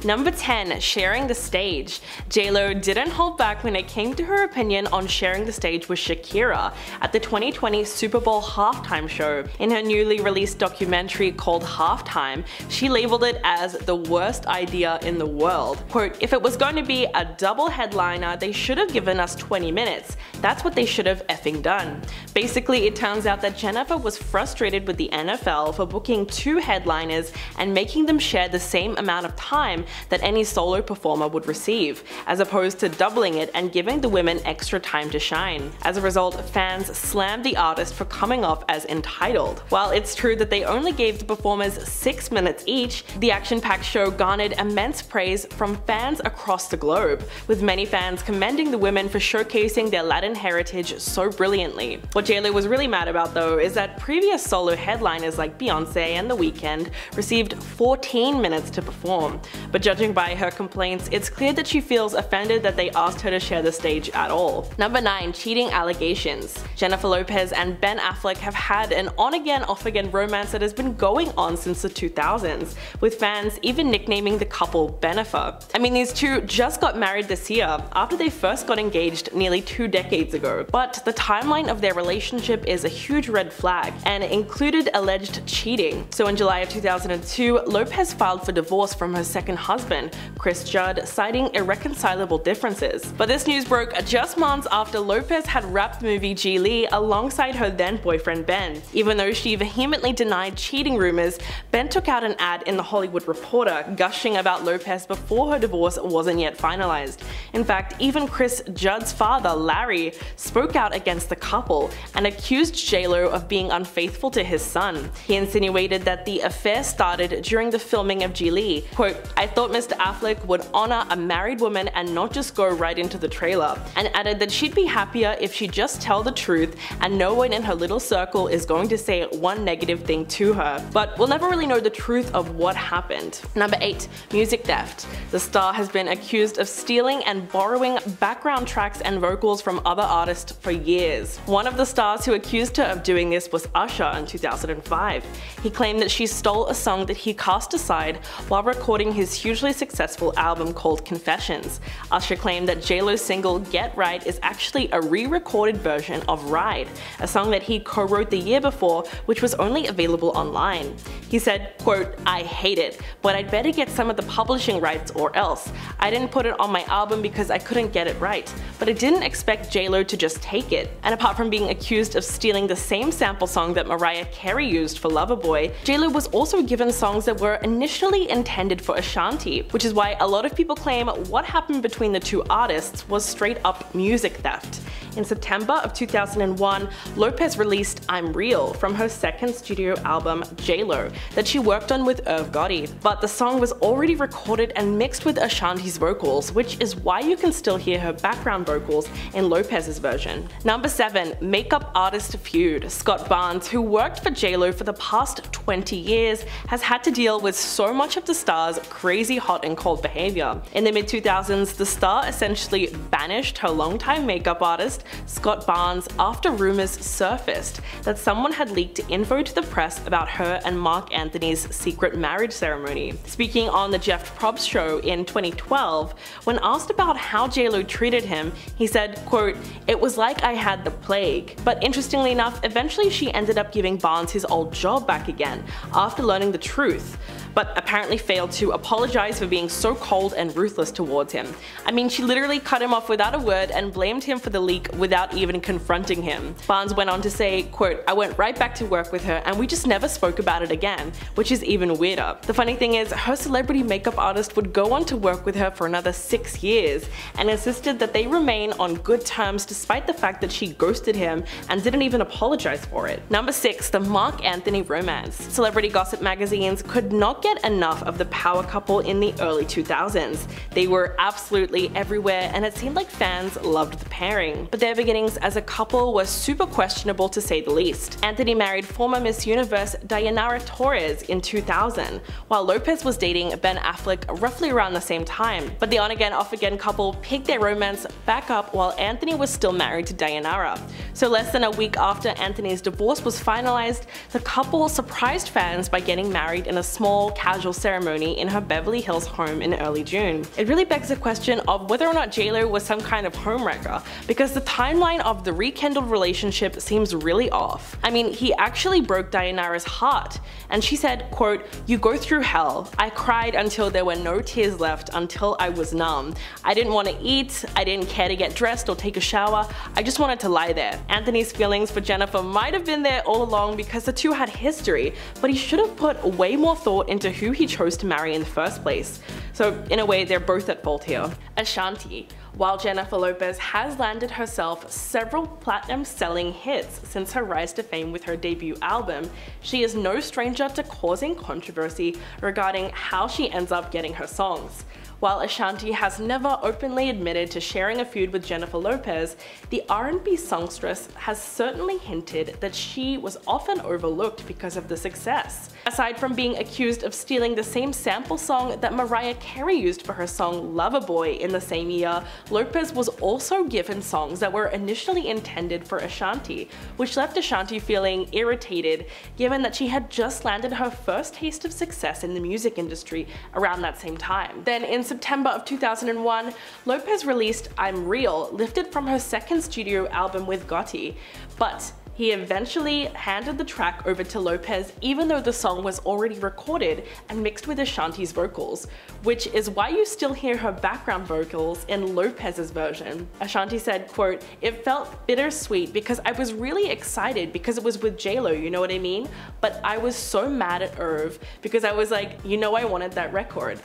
Number 10. Sharing the stage. J-Lo didn't hold back when it came to her opinion on sharing the stage with Shakira at the 2020 Super Bowl halftime show. In her newly released documentary called Halftime, she labeled it as the worst idea in the world. Quote, "If it was going to be a double headliner, they should have given us 20 minutes. That's what they should have effing done." Basically, it turns out that Jennifer was frustrated with the NFL for booking two headliners and making them share the same amount of time that any solo performer would receive, as opposed to doubling it and giving the women extra time to shine. As a result, fans slammed the artist for coming off as entitled. While it's true that they only gave the performers 6 minutes each, the action-packed show garnered immense praise from fans across the globe, with many fans commending the women for showcasing their Latin heritage so brilliantly. What J-Lo was really mad about though is that previous solo headliners like Beyonce and The Weeknd received 14 minutes to perform, but judging by her complaints, it's clear that she feels offended that they asked her to share the stage at all. Number 9. Cheating allegations. Jennifer Lopez and Ben Affleck have had an on-again, off-again romance that has been going on since the 2000s, with fans even nicknaming the couple Benifer. I mean, these two just got married this year, after they first got engaged nearly 2 decades ago, but the timeline of their relationship is a huge red flag and included alleged cheating. So in July of 2002, Lopez filed for divorce from her second husband, Chris Judd, citing irreconcilable differences. But this news broke just months after Lopez had wrapped the movie Glee alongside her then boyfriend Ben. Even though she vehemently denied cheating rumors, Ben took out an ad in The Hollywood Reporter gushing about Lopez before her divorce wasn't yet finalized. In fact, even Chris Judd's father, Larry, spoke out against the couple and accused J-Lo of being unfaithful to his son. He insinuated that the affair started during the filming of Glee. Quote, "I thought Mr. Affleck would honor a married woman and not just go right into the trailer," and added that she'd be happier if she'd just tell the truth and no one in her little circle is going to say one negative thing to her. But we'll never really know the truth of what happened. Number 8. Music theft. The star has been accused of stealing and borrowing background tracks and vocals from other artists for years. One of the stars who accused her of doing this was Usher in 2005. He claimed that she stole a song that he cast aside while recording his hugely successful album called Confessions. Usher claimed that J-Lo's single Get Right is actually a re-recorded version of Ride, a song that he co-wrote the year before, which was only available online. He said, quote, "I hate it, but I'd better get some of the publishing rights or else. I didn't put it on my album because I couldn't get it right, but I didn't expect J-Lo to just take it." And apart from being accused of stealing the same sample song that Mariah Carey used for Loverboy, J-Lo was also given songs that were initially intended for Ashanti, which is why a lot of people claim what happened between the two artists was straight up music theft. In September of 2001, Lopez released I'm Real from her second studio album, J-Lo, that she worked on with Irv Gotti. But the song was already recorded and mixed with Ashanti's vocals, which is why you can still hear her background vocals in Lopez's version. Number 7. Makeup artist feud. Scott Barnes, who worked for J-Lo for the past 20 years, has had to deal with so much of the star's crazy hot and cold behavior. In the mid-2000s, the star essentially banished her longtime makeup artist, Scott Barnes, after rumors surfaced that someone had leaked info to the press about her and Marc Anthony's secret marriage ceremony. Speaking on the Jeff Probst show in 2012, when asked about how J-Lo treated him, he said, quote, "It was like I had the plague." But interestingly enough, eventually she ended up giving Barnes his old job back again after learning the truth, but apparently failed to apologize for being so cold and ruthless towards him. I mean, she literally cut him off without a word and blamed him for the leak without even confronting him. Barnes went on to say, quote, "I went right back to work with her and we just never spoke about it again," which is even weirder. The funny thing is, her celebrity makeup artist would go on to work with her for another 6 years and insisted that they remain on good terms despite the fact that she ghosted him and didn't even apologize for it. Number 6. The Marc Anthony romance. Celebrity gossip magazines could not get enough of the power couple in the early 2000s. They were absolutely everywhere and it seemed like fans loved the pairing. But their beginnings as a couple were super questionable to say the least. Anthony married former Miss Universe Dayanara Torres in 2000, while Lopez was dating Ben Affleck roughly around the same time. But the on-again, off-again couple picked their romance back up while Anthony was still married to Dayanara. So less than a week after Anthony's divorce was finalized, the couple surprised fans by getting married in a small, casual ceremony in her Beverly Hills home in early June. It really begs the question of whether or not JLo was some kind of homewrecker, because the timeline of the rekindled relationship seems really off. I mean, he actually broke Dayanara's heart, and she said, quote, "You go through hell. I cried until there were no tears left, until I was numb. I didn't want to eat, I didn't care to get dressed or take a shower, I just wanted to lie there." Anthony's feelings for Jennifer might have been there all along because the two had history, but he should have put way more thought into who he chose to marry in the first place. So in a way, they're both at fault here. Ashanti. While Jennifer Lopez has landed herself several platinum-selling hits since her rise to fame with her debut album, she is no stranger to causing controversy regarding how she ends up getting her songs. While Ashanti has never openly admitted to sharing a feud with Jennifer Lopez, the R&B songstress has certainly hinted that she was often overlooked because of the success. Aside from being accused of stealing the same sample song that Mariah Carey used for her song Loverboy in the same year, Lopez was also given songs that were initially intended for Ashanti, which left Ashanti feeling irritated given that she had just landed her first taste of success in the music industry around that same time. Then in September of 2001, Lopez released I'm Real, lifted from her second studio album with Gotti, but he eventually handed the track over to Lopez even though the song was already recorded and mixed with Ashanti's vocals, which is why you still hear her background vocals in Lopez's version. Ashanti said, quote, "It felt bittersweet because I was really excited because it was with JLo, you know what I mean? But I was so mad at Irv because I was like, you know I wanted that record."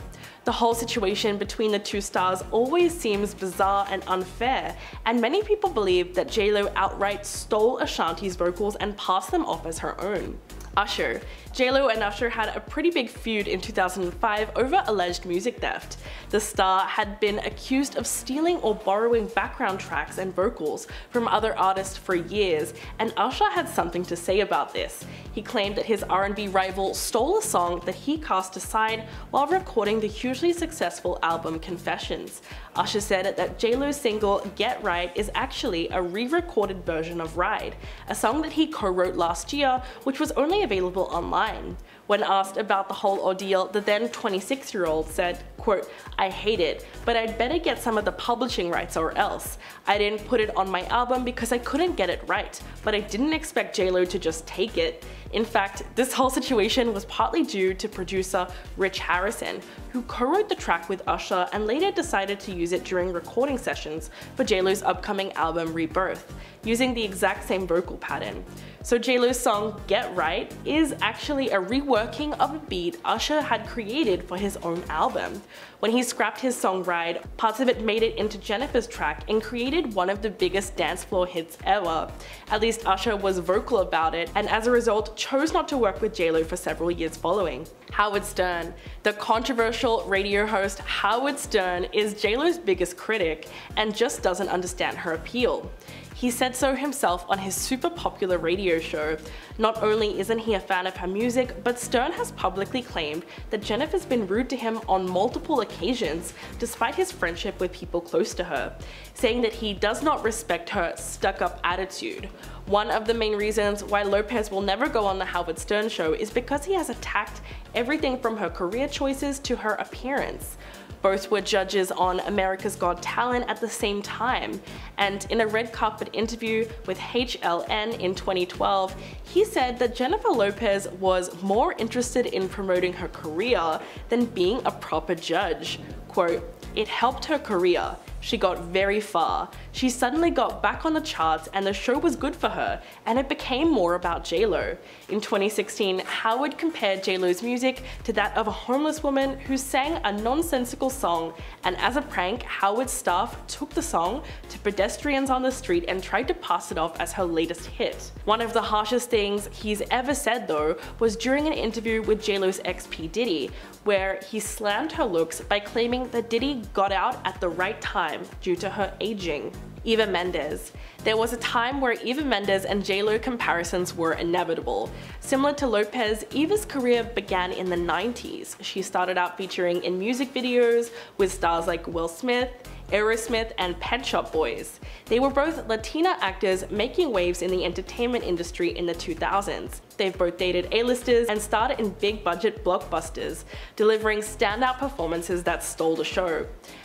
The whole situation between the two stars always seems bizarre and unfair, and many people believe that JLo outright stole Ashanti's vocals and passed them off as her own. Usher. JLo and Usher had a pretty big feud in 2005 over alleged music theft. The star had been accused of stealing or borrowing background tracks and vocals from other artists for years, and Usher had something to say about this. He claimed that his R&B rival stole a song that he cast aside while recording the hugely successful album Confessions. Usher said that JLo's single Get Right is actually a re-recorded version of Ride, a song that he co-wrote last year, which was only available online. When asked about the whole ordeal, the then 26-year-old said, quote, "I hate it, but I'd better get some of the publishing rights or else. I didn't put it on my album because I couldn't get it right, but I didn't expect JLo to just take it." In fact, this whole situation was partly due to producer Rich Harrison, who co-wrote the track with Usher and later decided to use it during recording sessions for JLo's upcoming album Rebirth, using the exact same vocal pattern. So JLo's song Get Right is actually a reworking of a beat Usher had created for his own album. When he scrapped his song Ride, parts of it made it into Jennifer's track and created one of the biggest dance floor hits ever. At least Usher was vocal about it, and as a result chose not to work with JLo for several years following. Howard Stern. The controversial radio host Howard Stern is JLo's biggest critic and just doesn't understand her appeal. He said so himself on his super popular radio show. Not only isn't he a fan of her music, but Stern has publicly claimed that Jennifer's been rude to him on multiple occasions, despite his friendship with people close to her, saying that he does not respect her stuck-up attitude. One of the main reasons why Lopez will never go on the Howard Stern show is because he has attacked everything from her career choices to her appearance. Both were judges on America's Got Talent at the same time, and in a red carpet interview with HLN in 2012, he said that Jennifer Lopez was more interested in promoting her career than being a proper judge. Quote, "It helped her career. She got very far. She suddenly got back on the charts and the show was good for her, and it became more about JLo." In 2016, Howard compared JLo's music to that of a homeless woman who sang a nonsensical song, and as a prank, Howard's staff took the song to pedestrians on the street and tried to pass it off as her latest hit. One of the harshest things he's ever said though was during an interview with JLo's ex P. Diddy, where he slammed her looks by claiming that Diddy got out at the right time due to her aging. Eva Mendes. There was a time where Eva Mendes and JLo comparisons were inevitable. Similar to Lopez, Eva's career began in the 90s. She started out featuring in music videos with stars like Will Smith, Aerosmith, and Pet Shop Boys. They were both Latina actors making waves in the entertainment industry in the 2000s. they've both dated A-listers and starred in big-budget blockbusters, delivering standout performances that stole the show.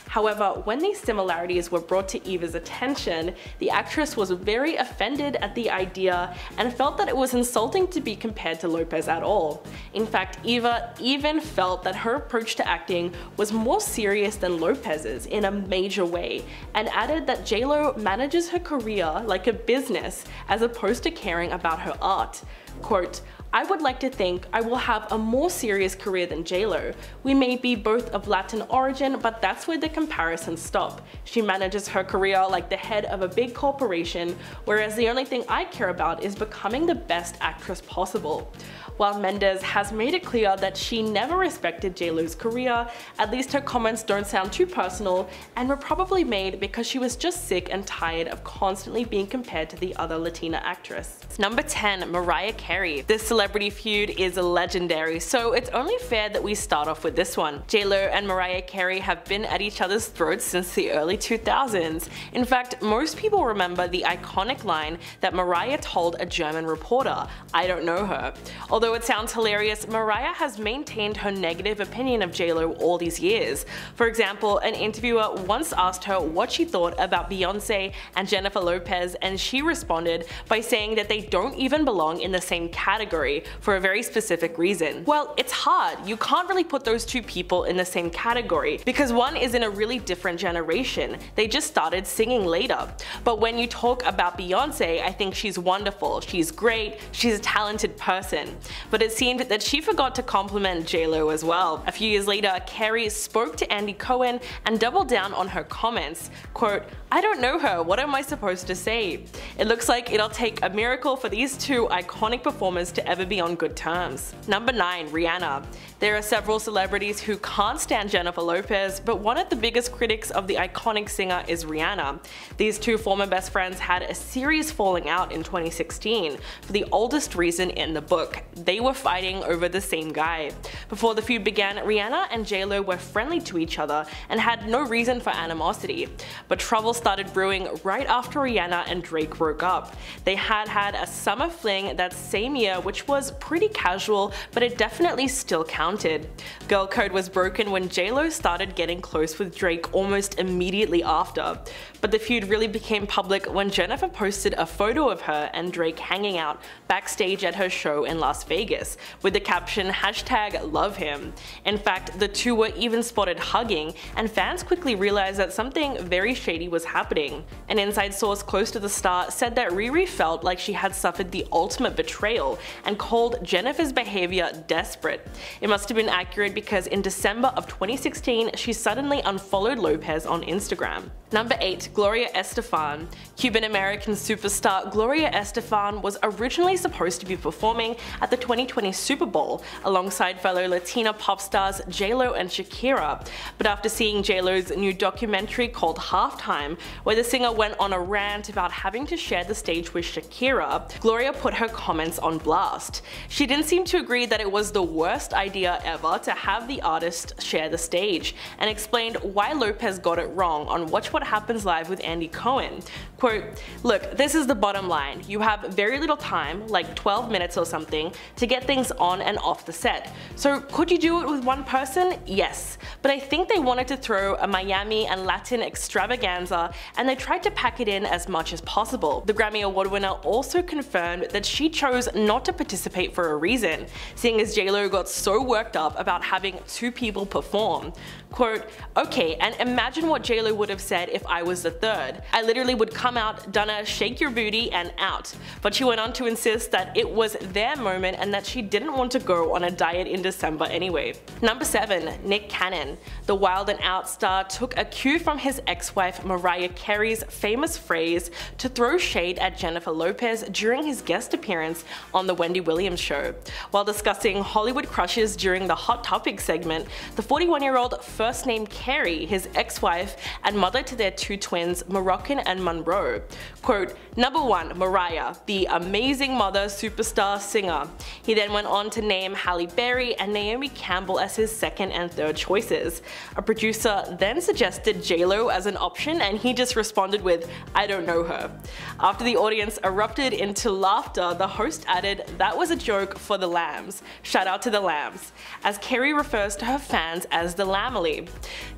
However, when these similarities were brought to Eva's attention, the actress was very offended at the idea and felt that it was insulting to be compared to Lopez at all. In fact, Eva even felt that her approach to acting was more serious than Lopez's in a major way, and added that JLo manages her career like a business as opposed to caring about her art. Quote, "I would like to think I will have a more serious career than JLo. We may be both of Latin origin, but that's where the comparisons stop. She manages her career like the head of a big corporation, whereas the only thing I care about is becoming the best actress possible." While Mendes has made it clear that she never respected JLo's career, at least her comments don't sound too personal and were probably made because she was just sick and tired of constantly being compared to the other Latina actress. Number 10. Mariah Carey. This celebrity feud is legendary, so it's only fair that we start off with this one. JLo and Mariah Carey have been at each other's throats since the early 2000s. In fact, most people remember the iconic line that Mariah told a German reporter, "I don't know her." Although it sounds hilarious, Mariah has maintained her negative opinion of JLo all these years. For example, an interviewer once asked her what she thought about Beyonce and Jennifer Lopez, and she responded by saying that they don't even belong in the same category for a very specific reason. Well, it's hard. You can't really put those two people in the same category because one is in a really different generation. They just started singing later. But when you talk about Beyonce, I think she's wonderful. She's great. She's a talented person. But it seemed that she forgot to compliment JLo as well. A few years later, Carey spoke to Andy Cohen and doubled down on her comments. Quote, "I don't know her, what am I supposed to say?" It looks like it'll take a miracle for these two iconic performers to ever be on good terms. Number 9. Rihanna. There are several celebrities who can't stand Jennifer Lopez, but one of the biggest critics of the iconic singer is Rihanna. These two former best friends had a serious falling out in 2016 for the oldest reason in the book. They were fighting over the same guy. Before the feud began, Rihanna and JLo were friendly to each other and had no reason for animosity. But trouble started brewing right after Rihanna and Drake broke up. They had a summer fling that same year, which was pretty casual, but it definitely still counted. Girl code was broken when JLo started getting close with Drake almost immediately after. But the feud really became public when Jennifer posted a photo of her and Drake hanging out backstage at her show in Las Vegas with the caption #LoveHim. In fact, the two were even spotted hugging, and fans quickly realized that something very shady was happening. An inside source close to the star said that Riri felt like she had suffered the ultimate betrayal and called Jennifer's behavior desperate. It must have been accurate because in December of 2016, she suddenly unfollowed Lopez on Instagram. Number 8. Gloria Estefan. Cuban-American superstar Gloria Estefan was originally supposed to be performing at the 2020 Super Bowl alongside fellow Latina pop stars JLo and Shakira. But after seeing JLo's new documentary called Halftime, where the singer went on a rant about having to share the stage with Shakira, Gloria put her comments on blast. She didn't seem to agree that it was the worst idea ever to have the artist share the stage, and explained why Lopez got it wrong on Watch What Happens Live with Andy Cohen. Quote, "Look, this is the bottom line. You have very little time, like 12 minutes or something, to get things on and off the set. So could you do it with one person? Yes. But I think they wanted to throw a Miami and Latin extravaganza, and they tried to pack it in as much as possible." The Grammy Award winner also confirmed that she chose not to participate for a reason, seeing as JLo got so worked up about having two people perform. Quote, "Okay, and imagine what JLo would have said if I was the third. I literally would come out, done a shake your booty and out." But she went on to insist that it was their moment and that she didn't want to go on a diet in December anyway. Number 7. Nick Cannon. The Wild 'N Out star took a cue from his ex-wife Mariah Carey's famous phrase to throw shade at Jennifer Lopez during his guest appearance on The Wendy Williams Show. While discussing Hollywood crushes during the Hot Topic segment, the 41-year-old first named Carey, his ex-wife and mother to their two twins, Moroccan and Monroe. Quote, "Number 1, Mariah, the amazing mother, superstar, singer. He then went on to name Halle Berry and Naomi Campbell as his second and third choices. A producer then suggested J-Lo as an option, and he just responded with, "I don't know her." After the audience erupted into laughter, the host added, "That was a joke for the lambs. Shout out to the lambs," as Kerry refers to her fans as the Lamely.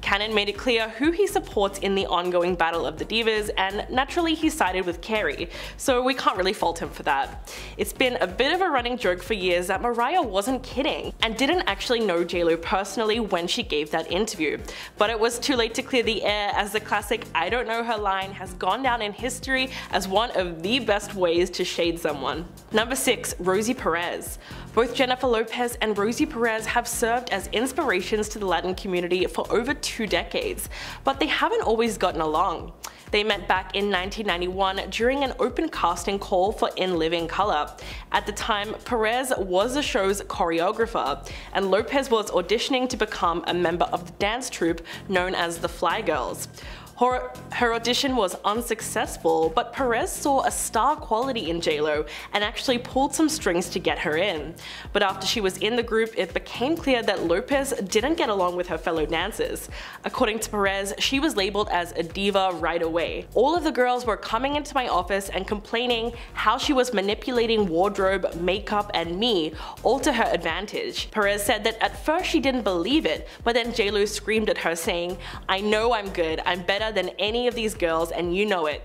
Cannon made it clear who he supports in the ongoing battle of the divas, and naturally he sided with Kerry, so we can't really fault him for that. It's been a bit of a running joke for years that Mariah wasn't kidding and didn't actually know J-Lo personally when she gave that interview, but it was too late to clear the air, as the classic "I don't know her" line has gone down in history as one of the best ways to shade someone. Number 6. Rosie Perez. Both Jennifer Lopez and Rosie Perez have served as inspirations to the Latin community for over 2 decades, but they haven't always gotten along. They met back in 1991 during an open casting call for In Living Color. At the time, Perez was the show's choreographer, and Lopez was auditioning to become a member of the dance troupe known as the Fly Girls. Her audition was unsuccessful, but Perez saw a star quality in J-Lo and actually pulled some strings to get her in. But after she was in the group, it became clear that Lopez didn't get along with her fellow dancers. According to Perez, she was labeled as a diva right away. "All of the girls were coming into my office and complaining how she was manipulating wardrobe, makeup, and me, all to her advantage." Perez said that at first she didn't believe it, but then J-Lo screamed at her saying, "I know I'm good, I'm better than any of these girls and you know it."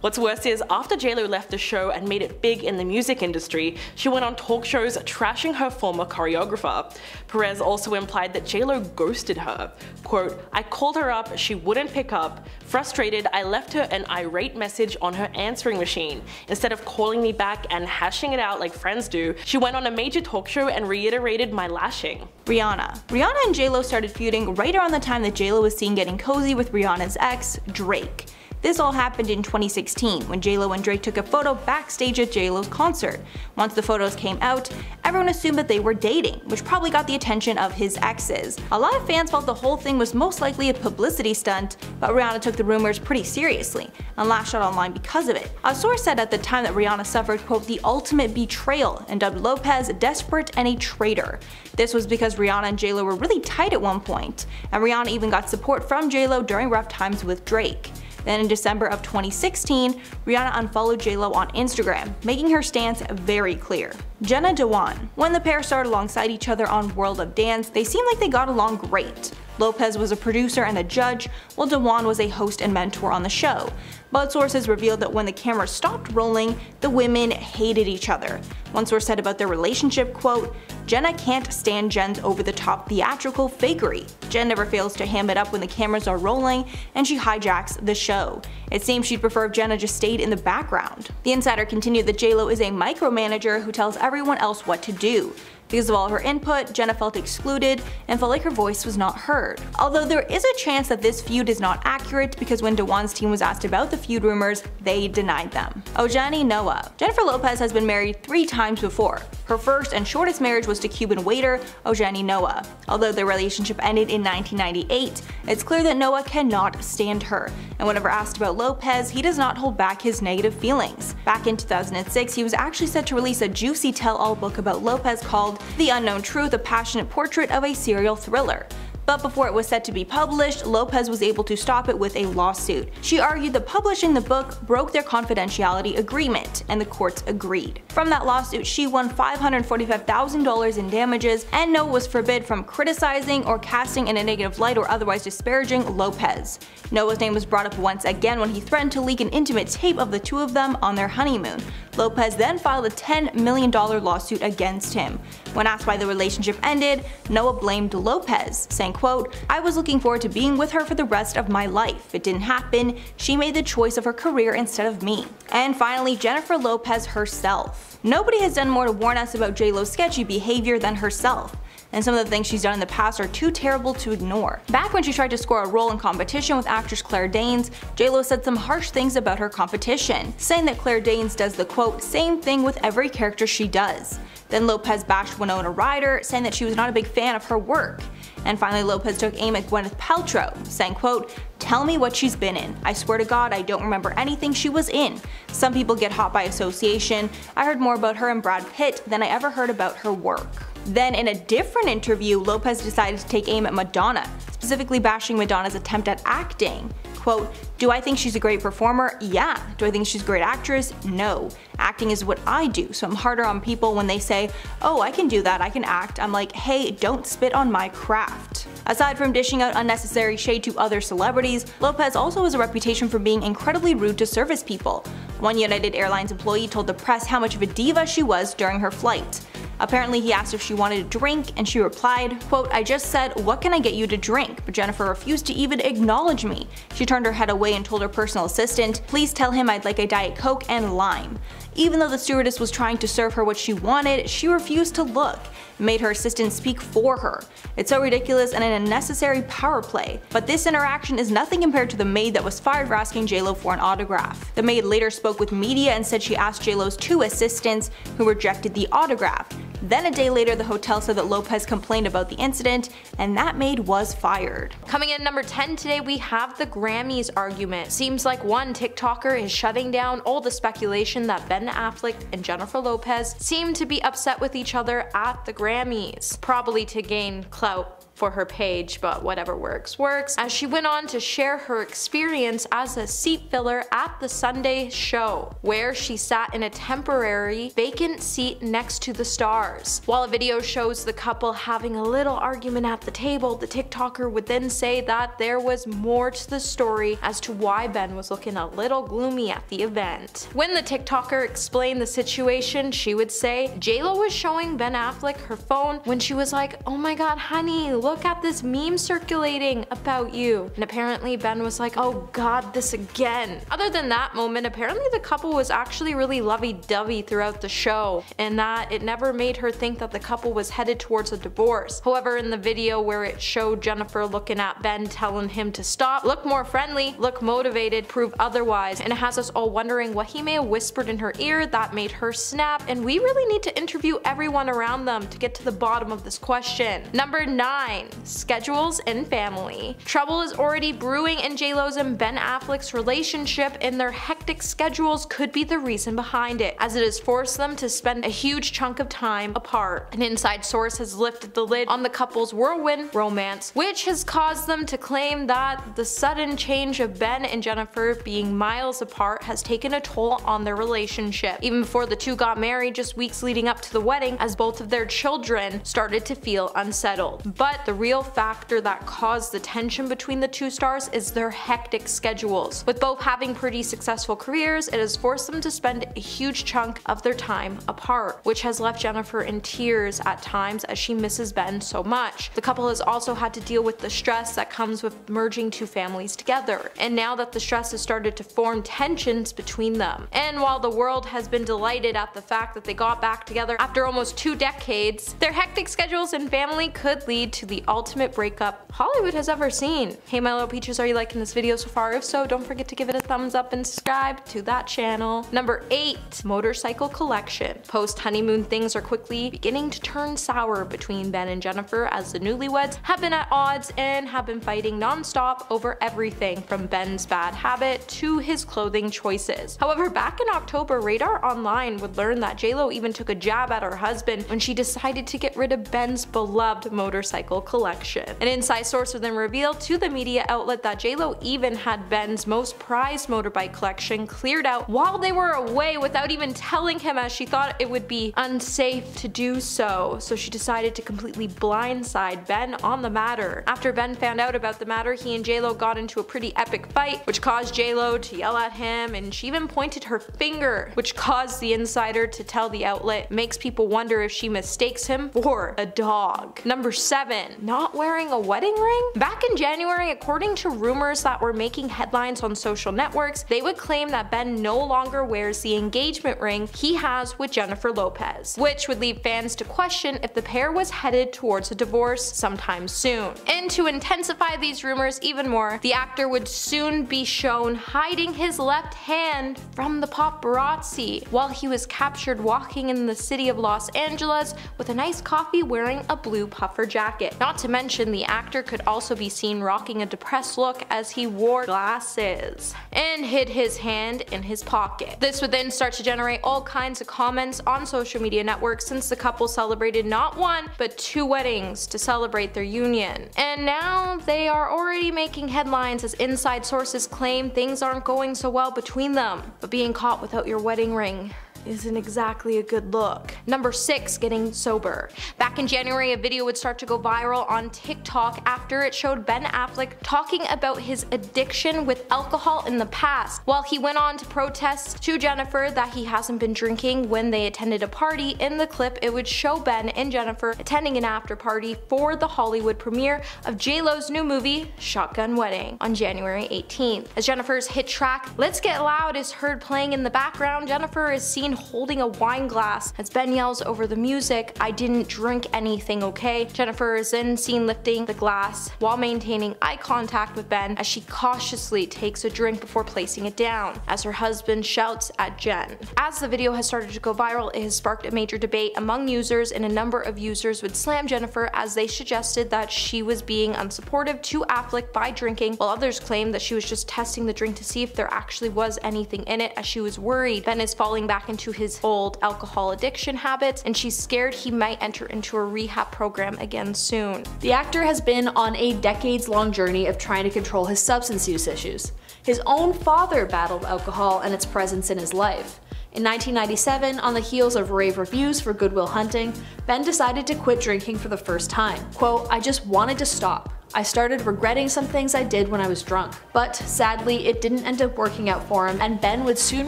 What's worse is, after J-Lo left the show and made it big in the music industry, she went on talk shows trashing her former choreographer. Perez also implied that J-Lo ghosted her. Quote, "I called her up, she wouldn't pick up. Frustrated, I left her an irate message on her answering machine. Instead of calling me back and hashing it out like friends do, she went on a major talk show and reiterated my lashing." Rihanna and J-Lo started feuding right around the time that J-Lo was seen getting cozy with Rihanna's ex, Drake. This all happened in 2016 when J-Lo and Drake took a photo backstage at J-Lo's concert. Once the photos came out, everyone assumed that they were dating, which probably got the attention of his exes. A lot of fans felt the whole thing was most likely a publicity stunt, but Rihanna took the rumors pretty seriously and lashed out online because of it. A source said at the time that Rihanna suffered, quote, "the ultimate betrayal," and dubbed Lopez desperate and a traitor. This was because Rihanna and J-Lo were really tight at one point, and Rihanna even got support from J-Lo during rough times with Drake. Then in December of 2016, Rihanna unfollowed J-Lo on Instagram, making her stance very clear. Jenna Dewan. When the pair started alongside each other on World of Dance, they seemed like they got along great. Lopez was a producer and a judge, while Dewan was a host and mentor on the show. But sources revealed that when the camera stopped rolling, the women hated each other. One source said about their relationship, quote, "Jenna can't stand Jen's over-the-top theatrical fakery. Jen never fails to ham it up when the cameras are rolling, and she hijacks the show. It seems she'd prefer if Jenna just stayed in the background." The insider continued that J-Lo is a micromanager who tells everyone else what to do. Because of all her input, Jenna felt excluded and felt like her voice was not heard. Although there is a chance that this feud is not accurate, because when Dewan's team was asked about the feud rumors, they denied them. Ojani Noah. Jennifer Lopez has been married 3 times before. Her first and shortest marriage was to Cuban waiter Ojani Noah. Although their relationship ended in 1998, it's clear that Noah cannot stand her, and whenever asked about Lopez, he does not hold back his negative feelings. Back in 2006, he was actually set to release a juicy tell-all book about Lopez called The Unknown Truth, a passionate portrait of a serial thriller. But before it was set to be published, Lopez was able to stop it with a lawsuit. She argued that publishing the book broke their confidentiality agreement, and the courts agreed. From that lawsuit, she won $545,000 in damages, and Noah was forbid from criticizing or casting in a negative light or otherwise disparaging Lopez. Noah's name was brought up once again when he threatened to leak an intimate tape of the two of them on their honeymoon. Lopez then filed a $10 million lawsuit against him. When asked why the relationship ended, Noah blamed Lopez, saying, quote, "I was looking forward to being with her for the rest of my life. It didn't happen. She made the choice of her career instead of me." And finally, Jennifer Lopez herself. Nobody has done more to warn us about J-Lo's sketchy behavior than herself, and some of the things she's done in the past are too terrible to ignore. Back when she tried to score a role in competition with actress Claire Danes, J-Lo said some harsh things about her competition, saying that Claire Danes does the quote, "same thing with every character she does." Then Lopez bashed Winona Ryder, saying that she was not a big fan of her work. And finally, Lopez took aim at Gwyneth Paltrow, saying, quote, Tell me what she's been in. I swear to God, I don't remember anything she was in. Some people get hot by association. I heard more about her and Brad Pitt than I ever heard about her work. Then in a different interview, Lopez decided to take aim at Madonna, specifically bashing Madonna's attempt at acting. Quote, do I think she's a great performer? Yeah. Do I think she's a great actress? No. Acting is what I do, so I'm harder on people when they say, oh, I can do that, I can act. I'm like, hey, don't spit on my craft. Aside from dishing out unnecessary shade to other celebrities, Lopez also has a reputation for being incredibly rude to service people. One United Airlines employee told the press how much of a diva she was during her flight. Apparently he asked if she wanted a drink, and she replied, quote, I just said, what can I get you to drink? But Jennifer refused to even acknowledge me. She turned her head away and told her personal assistant, please tell him I'd like a Diet Coke and lime. Even though the stewardess was trying to serve her what she wanted, she refused to look. It made her assistant speak for her. It's so ridiculous and an unnecessary power play. But this interaction is nothing compared to the maid that was fired for asking JLo for an autograph. The maid later spoke with media and said she asked JLo's 2 assistants, who rejected the autograph. Then a day later, the hotel said that Lopez complained about the incident, and that maid was fired. Coming in number 10 today, we have the Grammys argument. Seems like one TikToker is shutting down all the speculation that Ben Affleck and Jennifer Lopez seem to be upset with each other at the Grammys, probably to gain clout for her page, but whatever works works, as she went on to share her experience as a seat filler at the Sunday show, where she sat in a temporary vacant seat next to the stars. While a video shows the couple having a little argument at the table, the TikToker would then say that there was more to the story as to why Ben was looking a little gloomy at the event. When the TikToker explained the situation, she would say JLo was showing Ben Affleck her phone when she was like, oh my god honey, look at this meme circulating about you. And apparently Ben was like, oh god, this again. Other than that moment, apparently the couple was actually really lovey-dovey throughout the show, and that it never made her think that the couple was headed towards a divorce. However, in the video where it showed Jennifer looking at Ben telling him to stop, look more friendly, look motivated, prove otherwise, and it has us all wondering what he may have whispered in her ear that made her snap, and we really need to interview everyone around them to get to the bottom of this question. Number 9. Schedules and family. Trouble is already brewing in JLo's and Ben Affleck's relationship, and their hectic schedules could be the reason behind it, as it has forced them to spend a huge chunk of time apart. An inside source has lifted the lid on the couple's whirlwind romance, which has caused them to claim that the sudden change of Ben and Jennifer being miles apart has taken a toll on their relationship, even before the two got married just weeks leading up to the wedding, as both of their children started to feel unsettled. But the real factor that caused the tension between the two stars is their hectic schedules. With both having pretty successful careers, it has forced them to spend a huge chunk of their time apart, which has left Jennifer in tears at times as she misses Ben so much. The couple has also had to deal with the stress that comes with merging two families together, and now that the stress has started to form tensions between them. And while the world has been delighted at the fact that they got back together after almost 2 decades, their hectic schedules and family could lead to the ultimate breakup Hollywood has ever seen. Hey my little peaches, are you liking this video so far? If so, don't forget to give it a thumbs up and subscribe to that channel. Number 8. Motorcycle collection. Post-honeymoon things are quickly beginning to turn sour between Ben and Jennifer, as the newlyweds have been at odds and have been fighting non-stop over everything from Ben's bad habit to his clothing choices. However, back in October, Radar Online would learn that JLo even took a jab at her husband when she decided to get rid of Ben's beloved motorcycle collection. An inside source would then reveal to the media outlet that JLo even had Ben's most prized motorbike collection cleared out while they were away without even telling him, as she thought it would be unsafe to do so. So she decided to completely blindside Ben on the matter. After Ben found out about the matter, he and JLo got into a pretty epic fight, which caused JLo to yell at him, and she even pointed her finger, which caused the insider to tell the outlet, makes people wonder if she mistakes him for a dog. Number 7. Not wearing a wedding ring? Back in January, according to rumors that were making headlines on social networks, they would claim that Ben no longer wears the engagement ring he has with Jennifer Lopez, which would leave fans to question if the pair was headed towards a divorce sometime soon. And to intensify these rumors even more, the actor would soon be shown hiding his left hand from the paparazzi while he was captured walking in the city of Los Angeles with an iced coffee wearing a blue puffer jacket. Not Not to mention, the actor could also be seen rocking a depressed look as he wore glasses and hid his hand in his pocket. This would then start to generate all kinds of comments on social media networks, since the couple celebrated not one but 2 weddings to celebrate their union. And now they are already making headlines as inside sources claim things aren't going so well between them. But being caught without your wedding ring isn't exactly a good look. Number 6, getting sober. Back in January, a video would start to go viral on TikTok after it showed Ben Affleck talking about his addiction with alcohol in the past, while he went on to protest to Jennifer that he hasn't been drinking when they attended a party. In the clip, it would show Ben and Jennifer attending an after party for the Hollywood premiere of J-Lo's new movie, Shotgun Wedding, on January 18th. As Jennifer's hit track, Let's Get Loud, is heard playing in the background, Jennifer is seen holding a wine glass as Ben yells over the music, "I didn't drink anything, okay?" Jennifer is then seen lifting the glass while maintaining eye contact with Ben as she cautiously takes a drink before placing it down, as her husband shouts at Jen. As the video has started to go viral, it has sparked a major debate among users, and a number of users would slam Jennifer as they suggested that she was being unsupportive to Affleck by drinking, while others claimed that she was just testing the drink to see if there actually was anything in it, as she was worried Ben is falling back into his old alcohol addiction habits, and she's scared he might enter into a rehab program again soon. The actor has been on a decades-long journey of trying to control his substance use issues. His own father battled alcohol and its presence in his life. In 1997, on the heels of rave reviews for Good Will Hunting, Ben decided to quit drinking for the first time. Quote, "I just wanted to stop. I started regretting some things I did when I was drunk." But sadly, it didn't end up working out for him, and Ben would soon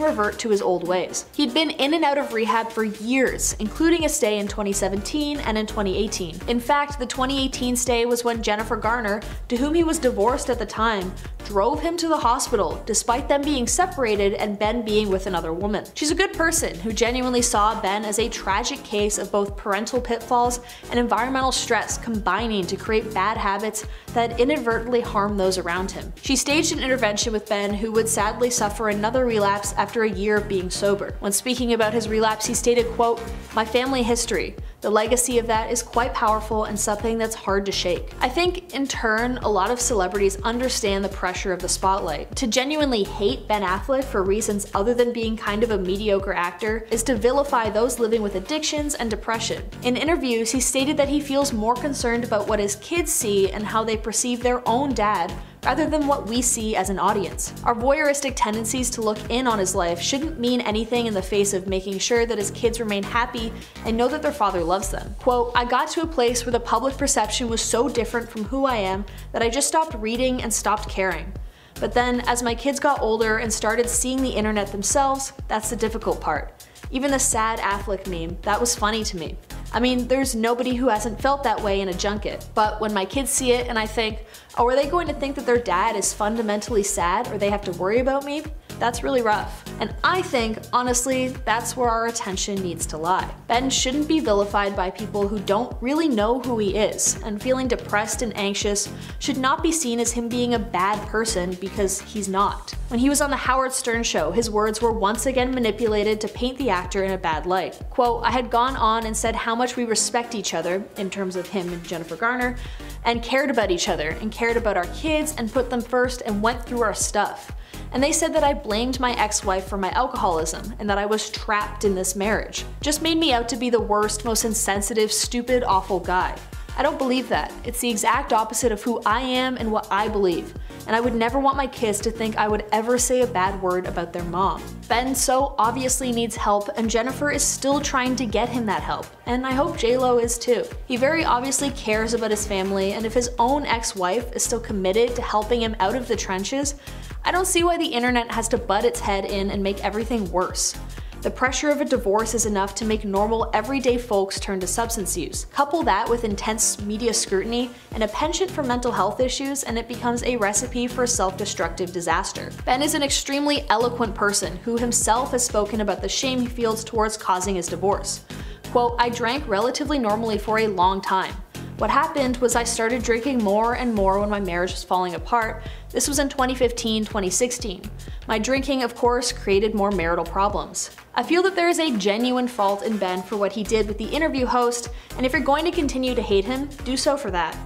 revert to his old ways. He'd been in and out of rehab for years, including a stay in 2017 and in 2018. In fact, the 2018 stay was when Jennifer Garner, to whom he was divorced at the time, drove him to the hospital, despite them being separated and Ben being with another woman. She's a good person who genuinely saw Ben as a tragic case of both parental pitfalls and environmental stress combining to create bad habits that inadvertently harm those around him. She staged an intervention with Ben, who would sadly suffer another relapse after a year of being sober. When speaking about his relapse, he stated, quote, "My family history. The legacy of that is quite powerful and something that's hard to shake." I think, in turn, a lot of celebrities understand the pressure of the spotlight. To genuinely hate Ben Affleck for reasons other than being kind of a mediocre actor is to vilify those living with addictions and depression. In interviews, he stated that he feels more concerned about what his kids see and how they perceive their own dad, rather than what we see as an audience. Our voyeuristic tendencies to look in on his life shouldn't mean anything in the face of making sure that his kids remain happy and know that their father loves them. Quote, "I got to a place where the public perception was so different from who I am that I just stopped reading and stopped caring. But then, as my kids got older and started seeing the internet themselves, that's the difficult part. Even the sad Affleck meme, that was funny to me. I mean, there's nobody who hasn't felt that way in a junket. But when my kids see it and I think, oh, are they going to think that their dad is fundamentally sad or they have to worry about me? That's really rough." And I think, honestly, that's where our attention needs to lie. Ben shouldn't be vilified by people who don't really know who he is, and feeling depressed and anxious should not be seen as him being a bad person, because he's not. When he was on the Howard Stern show, his words were once again manipulated to paint the actor in a bad light. Quote, "I had gone on and said how much we respect each other," in terms of him and Jennifer Garner, "and cared about each other, and cared about our kids, and put them first, and went through our stuff. And they said that I blamed my ex-wife for my alcoholism, and that I was trapped in this marriage. Just made me out to be the worst, most insensitive, stupid, awful guy. I don't believe that. It's the exact opposite of who I am and what I believe. And I would never want my kids to think I would ever say a bad word about their mom." Ben so obviously needs help, and Jennifer is still trying to get him that help. And I hope J-Lo is too. He very obviously cares about his family, and if his own ex-wife is still committed to helping him out of the trenches, I don't see why the internet has to butt its head in and make everything worse. The pressure of a divorce is enough to make normal, everyday folks turn to substance use. Couple that with intense media scrutiny and a penchant for mental health issues, and it becomes a recipe for self-destructive disaster. Ben is an extremely eloquent person who himself has spoken about the shame he feels towards causing his divorce. Quote, "I drank relatively normally for a long time. What happened was I started drinking more and more when my marriage was falling apart. This was in 2015-2016. My drinking, of course, created more marital problems. I feel that there is a genuine fault in Ben for what he did with the interview host, and if you're going to continue to hate him, do so for that.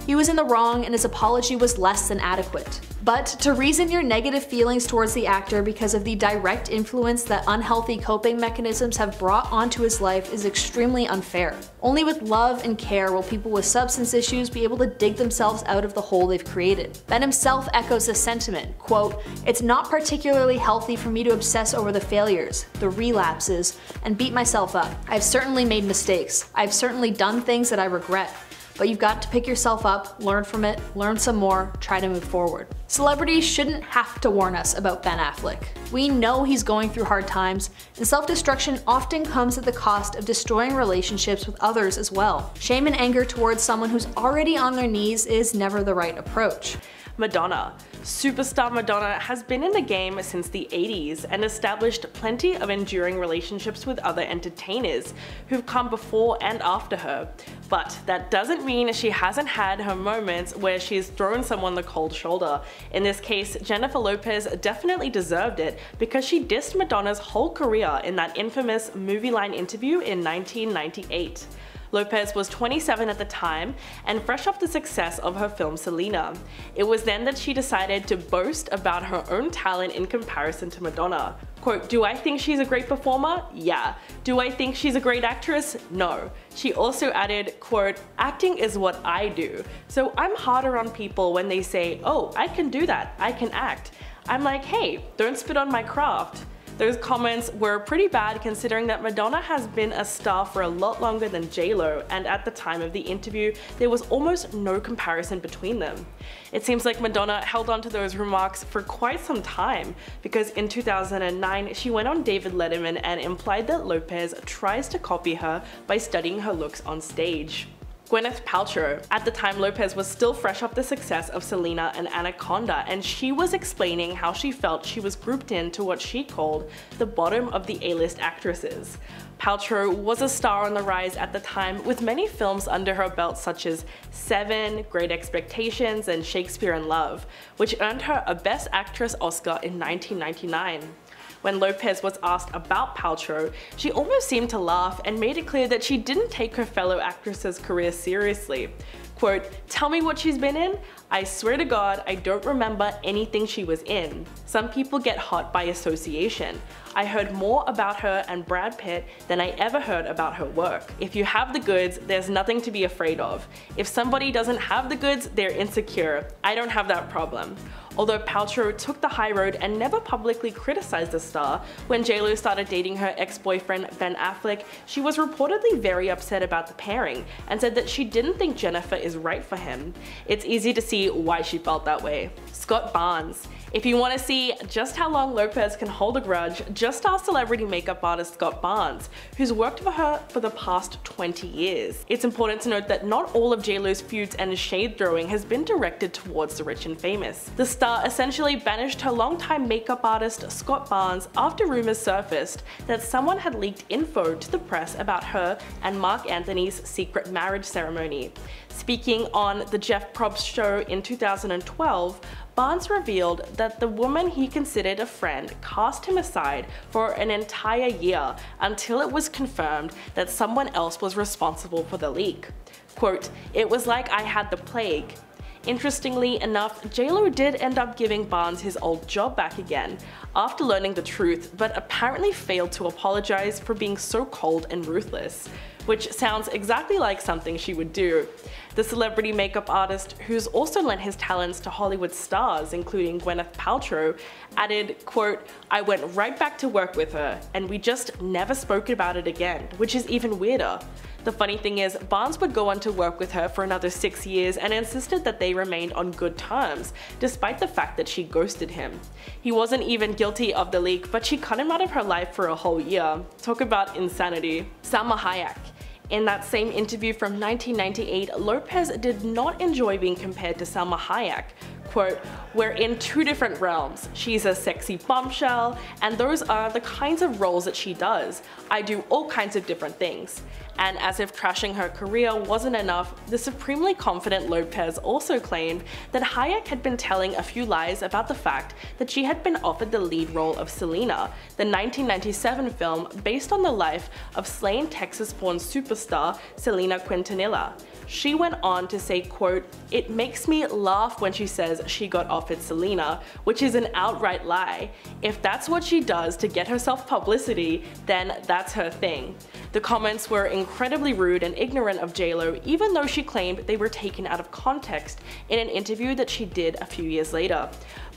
He was in the wrong and his apology was less than adequate. But to reason your negative feelings towards the actor because of the direct influence that unhealthy coping mechanisms have brought onto his life is extremely unfair. Only with love and care will people with substance issues be able to dig themselves out of the hole they've created. Ben himself echoes this sentiment, quote, "It's not particularly healthy for me to obsess over the failures, the relapses, and beat myself up. I've certainly made mistakes. I've certainly done things that I regret. But you've got to pick yourself up, learn from it, learn some more, try to move forward." Celebrities shouldn't have to warn us about Ben Affleck. We know he's going through hard times, and self-destruction often comes at the cost of destroying relationships with others as well. Shame and anger towards someone who's already on their knees is never the right approach. Madonna. Superstar Madonna has been in the game since the 80s and established plenty of enduring relationships with other entertainers who've come before and after her. But that doesn't mean she hasn't had her moments where she's thrown someone the cold shoulder. In this case, Jennifer Lopez definitely deserved it because she dissed Madonna's whole career in that infamous Movie Line interview in 1998. Lopez was 27 at the time and fresh off the success of her film Selena. It was then that she decided to boast about her own talent in comparison to Madonna. Quote, "Do I think she's a great performer? Yeah. Do I think she's a great actress? No." She also added, quote, "Acting is what I do. So I'm harder on people when they say, oh, I can do that, I can act. I'm like, hey, don't spit on my craft." Those comments were pretty bad considering that Madonna has been a star for a lot longer than J-Lo, and at the time of the interview, there was almost no comparison between them. It seems like Madonna held on to those remarks for quite some time, because in 2009, she went on David Letterman and implied that Lopez tries to copy her by studying her looks on stage. Gwyneth Paltrow. At the time, Lopez was still fresh off the success of Selena and Anaconda, and she was explaining how she felt she was grouped into what she called the bottom of the A-list actresses. Paltrow was a star on the rise at the time, with many films under her belt such as Seven, Great Expectations, and Shakespeare in Love, which earned her a Best Actress Oscar in 1999. When Lopez was asked about Paltrow, she almost seemed to laugh and made it clear that she didn't take her fellow actress's career seriously. Quote, "Tell me what she's been in? I swear to God, I don't remember anything she was in. Some people get hot by association. I heard more about her and Brad Pitt than I ever heard about her work. If you have the goods, there's nothing to be afraid of. If somebody doesn't have the goods, they're insecure. I don't have that problem." Although Paltrow took the high road and never publicly criticized the star, when J-Lo started dating her ex-boyfriend Ben Affleck, she was reportedly very upset about the pairing and said that she didn't think Jennifer is right for him. It's easy to see why she felt that way. Scott Barnes. If you want to see just how long Lopez can hold a grudge, just ask celebrity makeup artist Scott Barnes, who's worked for her for the past 20 years. It's important to note that not all of J-Lo's feuds and shade throwing has been directed towards the rich and famous. The star essentially banished her longtime makeup artist Scott Barnes after rumors surfaced that someone had leaked info to the press about her and Mark Anthony's secret marriage ceremony. Speaking on the Jeff Probst show in 2012, Barnes revealed that the woman he considered a friend cast him aside for an entire year until it was confirmed that someone else was responsible for the leak. Quote, "It was like I had the plague." Interestingly enough, J-Lo did end up giving Barnes his old job back again after learning the truth, but apparently failed to apologize for being so cold and ruthless, which sounds exactly like something she would do. The celebrity makeup artist, who's also lent his talents to Hollywood stars including Gwyneth Paltrow, added, quote, "I went right back to work with her, and we just never spoke about it again, which is even weirder." The funny thing is, Barnes would go on to work with her for another 6 years and insisted that they remained on good terms, despite the fact that she ghosted him. He wasn't even guilty of the leak, but she cut him out of her life for a whole year. Talk about insanity. Salma Hayek. In that same interview from 1998, Lopez did not enjoy being compared to Salma Hayek. quote, "We're in two different realms. She's a sexy bombshell, and those are the kinds of roles that she does. I do all kinds of different things." And as if trashing her career wasn't enough, the supremely confident Lopez also claimed that Hayek had been telling a few lies about the fact that she had been offered the lead role of Selena, the 1997 film based on the life of slain Texas-born superstar Selena Quintanilla. She went on to say, quote, "It makes me laugh when she says she got offered Selena, which is an outright lie. If that's what she does to get herself publicity, then that's her thing." The comments were incredibly rude and ignorant of JLo, even though she claimed they were taken out of context in an interview that she did a few years later.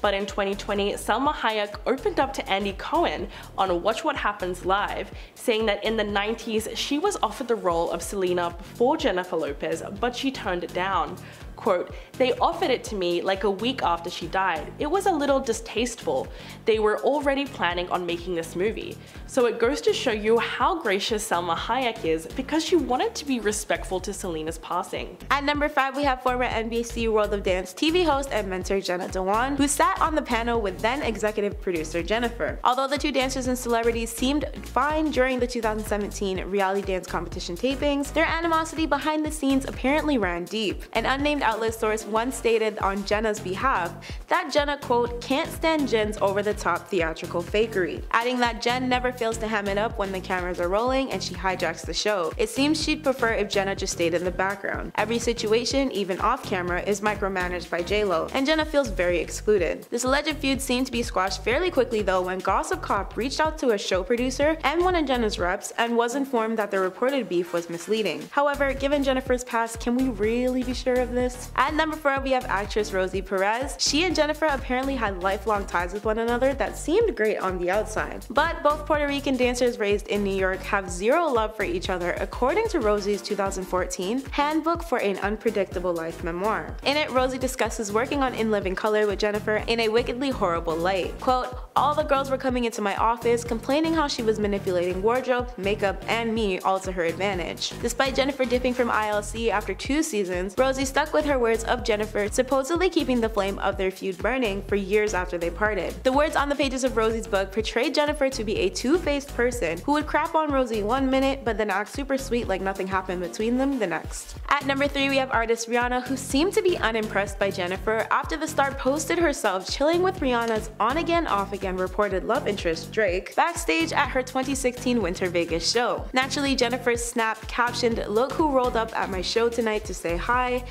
But in 2020, Salma Hayek opened up to Andy Cohen on Watch What Happens Live, saying that in the 90s she was offered the role of Selena before Jennifer Lopez, but she turned it down. Quote, "They offered it to me like a week after she died. It was a little distasteful. They were already planning on making this movie." So it goes to show you how gracious Salma Hayek is, because she wanted to be respectful to Selena's passing. At number 5, we have former NBC World of Dance TV host and mentor Jenna Dewan, who sat on the panel with then executive producer Jennifer. Although the two dancers and celebrities seemed fine during the 2017 reality dance competition tapings, their animosity behind the scenes apparently ran deep. An unnamed outlet source once stated on Jenna's behalf that Jenna, quote, "can't stand Jen's over-the-top theatrical fakery," adding that Jen never fails to ham it up when the cameras are rolling and she hijacks the show. It seems she'd prefer if Jenna just stayed in the background. Every situation, even off camera, is micromanaged by JLo, and Jenna feels very excluded. This alleged feud seemed to be squashed fairly quickly though when Gossip Cop reached out to a show producer and one of Jenna's reps and was informed that the reported beef was misleading. However, given Jennifer's past, can we really be sure of this? At number 4, we have actress Rosie Perez. She and Jennifer apparently had lifelong ties with one another that seemed great on the outside. But both Puerto Rican dancers raised in New York have zero love for each other, according to Rosie's 2014 Handbook for an Unpredictable Life memoir. In it, Rosie discusses working on In Living Color with Jennifer in a wickedly horrible light. Quote, "All the girls were coming into my office complaining how she was manipulating wardrobe, makeup, and me all to her advantage. Despite Jennifer dipping from ILC after 2 seasons, Rosie stuck with her words of Jennifer supposedly keeping the flame of their feud burning for years after they parted. The words on the pages of Rosie's book portrayed Jennifer to be a two-faced person who would crap on Rosie one minute but then act super sweet like nothing happened between them the next." At number 3, we have artist Rihanna, who seemed to be unimpressed by Jennifer after the star posted herself chilling with Rihanna's on-again off-again reported love interest Drake backstage at her 2016 Winter Vegas show. Naturally, Jennifer's snap captioned, "Look who rolled up at my show tonight to say hi,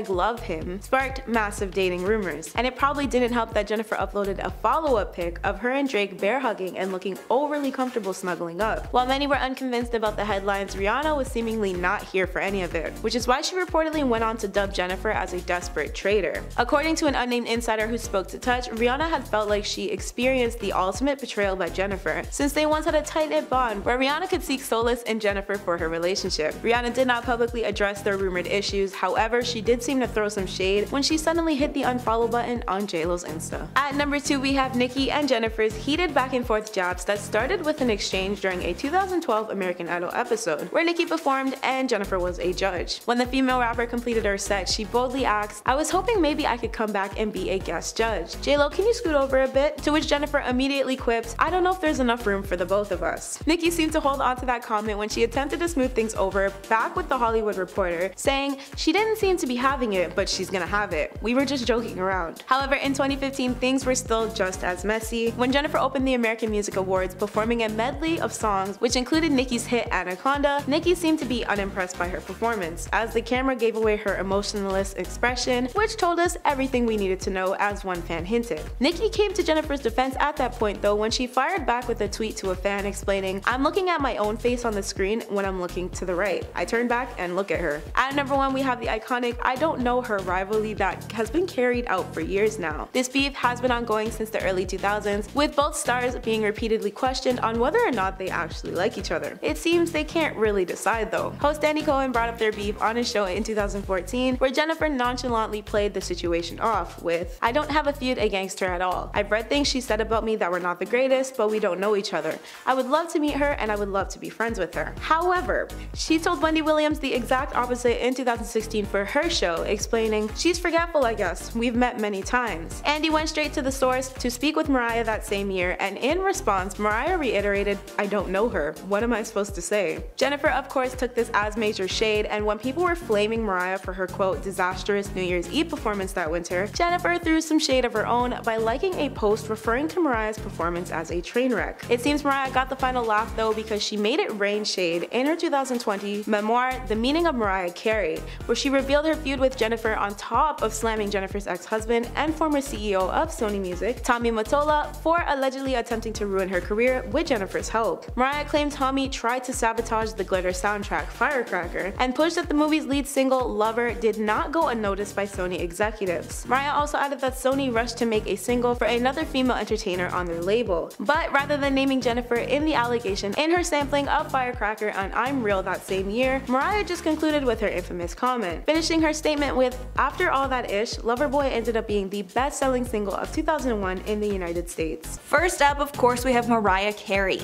#love him," sparked massive dating rumors. And it probably didn't help that Jennifer uploaded a follow-up pic of her and Drake bear hugging and looking overly comfortable snuggling up. While many were unconvinced about the headlines, Rihanna was seemingly not here for any of it, which is why she reportedly went on to dub Jennifer as a desperate traitor. According to an unnamed insider who spoke to Touch, Rihanna had felt like she experienced the ultimate betrayal by Jennifer, since they once had a tight-knit bond where Rihanna could seek solace in Jennifer for her relationship. Rihanna did not publicly address their rumored issues, however, she did seem to throw some shade when she suddenly hit the unfollow button on JLo's Insta. At number 2, we have Nicki and Jennifer's heated back and forth jabs that started with an exchange during a 2012 American Idol episode, where Nicki performed and Jennifer was a judge. When the female rapper completed her set, she boldly asked, "I was hoping maybe I could come back and be a guest judge. JLo, can you scoot over a bit?" To which Jennifer immediately quipped, "I don't know if there's enough room for the both of us." Nicki seemed to hold on to that comment when she attempted to smooth things over back with The Hollywood Reporter, saying she didn't seem to be having it, but she's gonna have it. We were just joking around. However, in 2015, things were still just as messy when Jennifer opened the American Music Awards performing a medley of songs which included Nicki's hit Anaconda. Nicki seemed to be unimpressed by her performance, as the camera gave away her emotionless expression, which told us everything we needed to know, as one fan hinted. Nicki came to Jennifer's defense at that point though when she fired back with a tweet to a fan explaining, "I'm looking at my own face on the screen when I'm looking to the right. I turn back and look at her." At number 1, we have the iconic I Don't Know Her rivalry that has been carried out for years now. This beef has been ongoing since the early 2000s, with both stars being repeatedly questioned on whether or not they actually like each other. It seems they can't really decide though. Host Andy Cohen brought up their beef on his show in 2014, where Jennifer nonchalantly played the situation off with, "I don't have a feud against her at all. I've read things she said about me that were not the greatest, but we don't know each other. I would love to meet her and I would love to be friends with her." However, she told Wendy Williams the exact opposite in 2016 for her show, video, explaining, "She's forgetful, I guess. We've met many times." Andy went straight to the source to speak with Mariah that same year, and in response, Mariah reiterated, "I don't know her. What am I supposed to say?" Jennifer, of course, took this as major shade, and when people were flaming Mariah for her quote disastrous New Year's Eve performance that winter, Jennifer threw some shade of her own by liking a post referring to Mariah's performance as a train wreck. It seems Mariah got the final laugh though, because she made it rain shade in her 2020 memoir The Meaning of Mariah Carey, where she revealed her feud with Jennifer on top of slamming Jennifer's ex-husband and former CEO of Sony Music, Tommy Mottola, for allegedly attempting to ruin her career with Jennifer's help. Mariah claimed Tommy tried to sabotage the glitter soundtrack Firecracker, and pushed that the movie's lead single Lover did not go unnoticed by Sony executives. Mariah also added that Sony rushed to make a single for another female entertainer on their label. But rather than naming Jennifer in the allegation in her sampling of Firecracker on I'm Real that same year, Mariah just concluded with her infamous comment, finishing her statement with, "After all that ish, Loverboy ended up being the best-selling single of 2001 in the United States." First up, of course, we have Mariah Carey.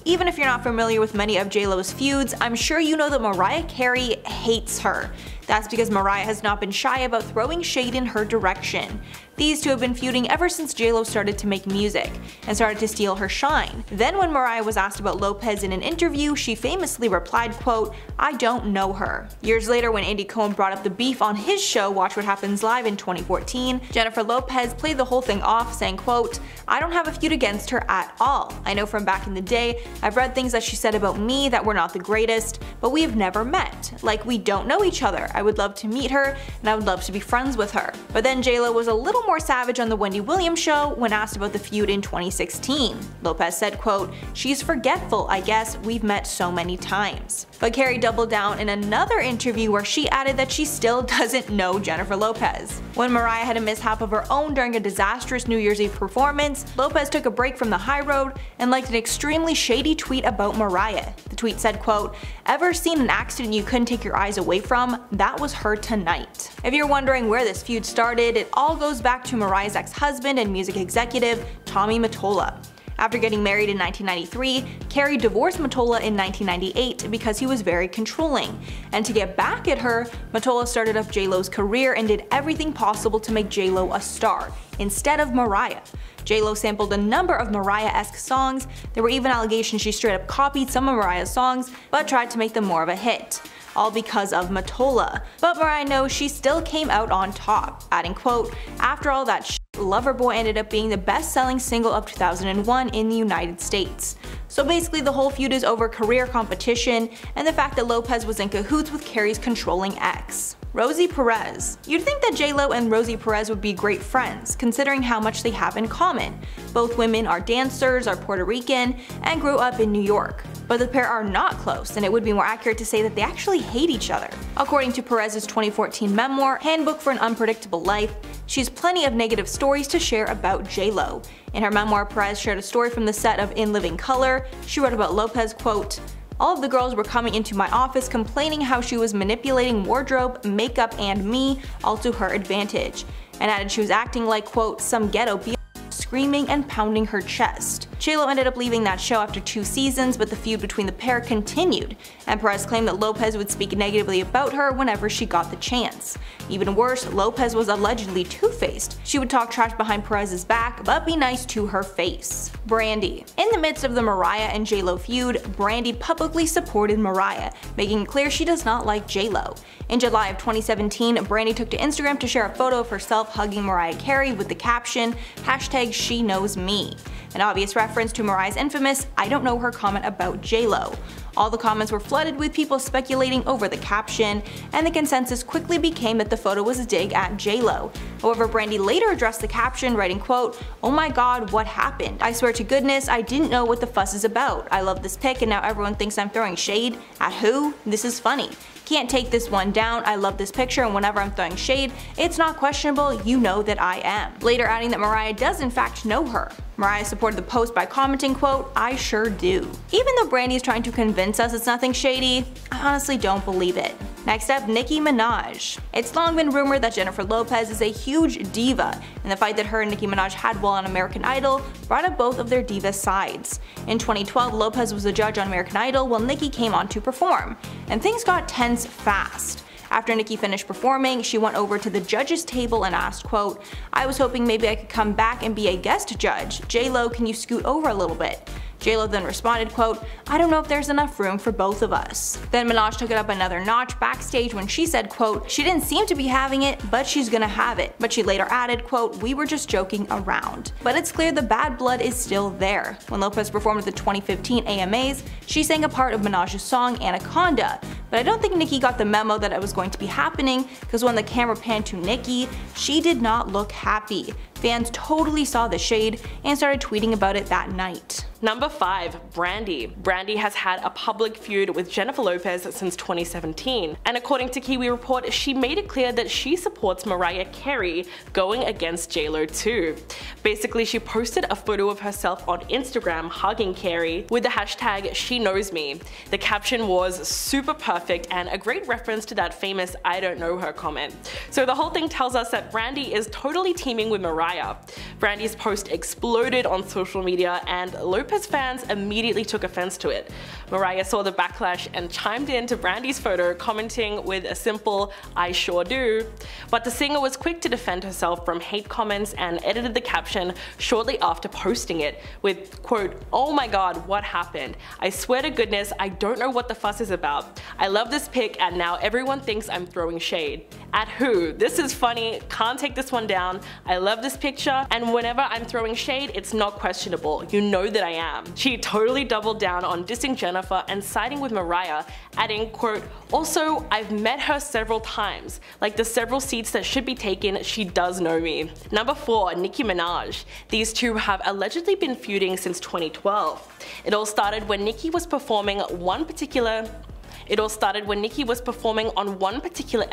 Even if you're not familiar with many of JLo's feuds, I'm sure you know that Mariah Carey hates her. That's because Mariah has not been shy about throwing shade in her direction. These two have been feuding ever since JLo started to make music, and started to steal her shine. Then when Mariah was asked about Lopez in an interview, she famously replied, quote, "I don't know her." Years later, when Andy Cohen brought up the beef on his show Watch What Happens Live in 2014, Jennifer Lopez played the whole thing off, saying, quote, "I don't have a feud against her at all. I know from back in the day, I've read things that she said about me that were not the greatest, but we have never met. Like, we don't know each other. I would love to meet her, and I would love to be friends with her." But then JLo was a little more savage on the Wendy Williams show when asked about the feud in 2016. Lopez said, quote, "She's forgetful, I guess. We've met so many times." But Carey doubled down in another interview where she added that she still doesn't know Jennifer Lopez. When Mariah had a mishap of her own during a disastrous New Year's Eve performance, Lopez took a break from the high road and liked an extremely shady tweet about Mariah. The tweet said, quote, "Ever seen an accident you couldn't take your eyes away from? That was her tonight." If you're wondering where this feud started, it all goes back to Mariah's ex-husband and music executive, Tommy Mottola. After getting married in 1993, Carey divorced Mottola in 1998 because he was very controlling. And to get back at her, Mottola started up JLo's career and did everything possible to make JLo a star, instead of Mariah. JLo sampled a number of Mariah-esque songs. There were even allegations she straight up copied some of Mariah's songs, but tried to make them more of a hit. All because of Mottola. But Mariah knows she still came out on top, adding, quote, "After all that shit, Loverboy ended up being the best-selling single of 2001 in the United States." So basically the whole feud is over career competition and the fact that Lopez was in cahoots with Carey's controlling ex. Rosie Perez. You'd think that JLo and Rosie Perez would be great friends, considering how much they have in common. Both women are dancers, are Puerto Rican, and grew up in New York. But the pair are not close, and it would be more accurate to say that they actually hate each other. According to Perez's 2014 memoir, Handbook for an Unpredictable Life, she has plenty of negative stories to share about JLo. In her memoir, Perez shared a story from the set of In Living Color. She wrote about Lopez, quote, "All of the girls were coming into my office complaining how she was manipulating wardrobe, makeup, and me, all to her advantage," and added she was acting like, quote, "some ghetto bitch," screaming and pounding her chest. JLo ended up leaving that show after 2 seasons, but the feud between the pair continued, and Perez claimed that Lopez would speak negatively about her whenever she got the chance. Even worse, Lopez was allegedly two-faced. She would talk trash behind Perez's back, but be nice to her face. Brandy. In the midst of the Mariah and JLo feud, Brandy publicly supported Mariah, making it clear she does not like JLo. In July of 2017, Brandy took to Instagram to share a photo of herself hugging Mariah Carey with the caption, #SheKnows Me, an obvious reference to Mariah's infamous "I don't know her" comment about JLo. All the comments were flooded with people speculating over the caption, and the consensus quickly became that the photo was a dig at JLo. However, Brandy later addressed the caption, writing, quote, "Oh my god, what happened? I swear to goodness, I didn't know what the fuss is about. I love this pic and now everyone thinks I'm throwing shade. At who? This is funny. Can't take this one down. I love this picture and whenever I'm throwing shade, it's not questionable, you know that I am." Later adding that Mariah does in fact know her. Mariah supported the post by commenting, quote, "I sure do." Even though Brandy is trying to convince us it's nothing shady, I honestly don't believe it. Next up, Nicki Minaj. It's long been rumored that Jennifer Lopez is a huge diva, and the fight that her and Nicki Minaj had while on American Idol brought up both of their diva sides. In 2012, Lopez was a judge on American Idol while Nicki came on to perform, and things got tense fast. After Nicki finished performing, she went over to the judges table and asked, quote, "I was hoping maybe I could come back and be a guest judge. J-Lo, can you scoot over a little bit?" J-Lo then responded, quote, "I don't know if there's enough room for both of us." Then Minaj took it up another notch backstage when she said, quote, "She didn't seem to be having it, but she's gonna have it." But she later added, quote, "We were just joking around." But it's clear the bad blood is still there. When Lopez performed at the 2015 AMAs, she sang a part of Minaj's song Anaconda. But I don't think Nicki got the memo that it was going to be happening, because when the camera panned to Nicki, she did not look happy. Fans totally saw the shade and started tweeting about it that night. Number 5. Brandy. Brandy has had a public feud with Jennifer Lopez since 2017, and according to Kiwi Report, she made it clear that she supports Mariah Carey going against J-Lo too. Basically, she posted a photo of herself on Instagram hugging Carey with the hashtag #SheKnowsMe. The caption was super perfect and a great reference to that famous "I don't know her" comment. So the whole thing tells us that Brandy is totally teaming with Mariah. Brandy's post exploded on social media and Lopez fans immediately took offense to it. Mariah saw the backlash and chimed in to Brandy's photo, commenting with a simple "I sure do." But the singer was quick to defend herself from hate comments and edited the caption shortly after posting it with, quote, "Oh my god, what happened? I swear to goodness, I don't know what the fuss is about. I love this pic and now everyone thinks I'm throwing shade. At who? This is funny, can't take this one down. I love this picture and whenever I'm throwing shade, it's not questionable. You know that I am." She totally doubled down on dissing Jennifer and siding with Mariah, adding, quote, "Also, I've met her several times. Like the several seats that should be taken, she does know me." Number 4. Nicki Minaj. These two have allegedly been feuding since 2012. It all started when Nicki was performing on one particular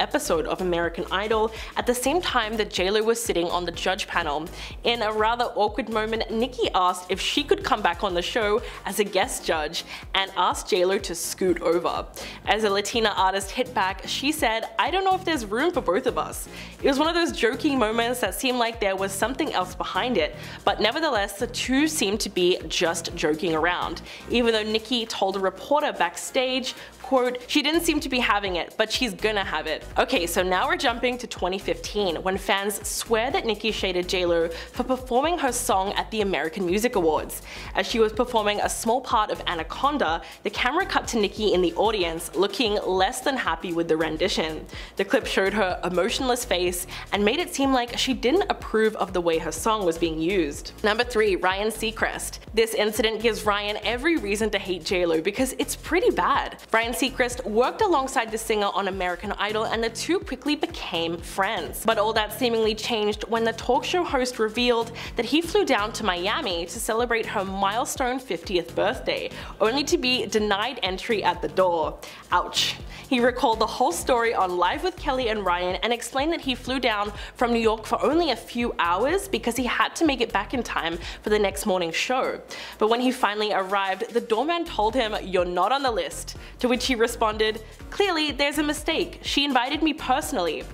episode of American Idol at the same time that J-Lo was sitting on the judge panel. In a rather awkward moment, Nicki asked if she could come back on the show as a guest judge and asked J-Lo to scoot over. As a Latina artist hit back, she said, "I don't know if there's room for both of us." It was one of those joking moments that seemed like there was something else behind it, but nevertheless the two seemed to be just joking around, even though Nicki told a reporter backstage, quote, "She didn't seem to be having it, but she's gonna have it." Okay, so now we're jumping to 2015 when fans swear that Nicki shaded J-Lo for performing her song at the American Music Awards. As she was performing a small part of Anaconda, the camera cut to Nicki in the audience looking less than happy with the rendition. The clip showed her emotionless face and made it seem like she didn't approve of the way her song was being used. Number 3. Ryan Seacrest. This incident gives Ryan every reason to hate J-Lo because it's pretty bad. Ryan Seacrest worked alongside the singer on American Idol and the two quickly became friends. But all that seemingly changed when the talk show host revealed that he flew down to Miami to celebrate her milestone 50th birthday, only to be denied entry at the door. Ouch. He recalled the whole story on Live with Kelly and Ryan and explained that he flew down from New York for only a few hours because he had to make it back in time for the next morning's show. But when he finally arrived, the doorman told him, "You're not on the list," to which he responded, "Clearly there's a mistake, she invited me personally."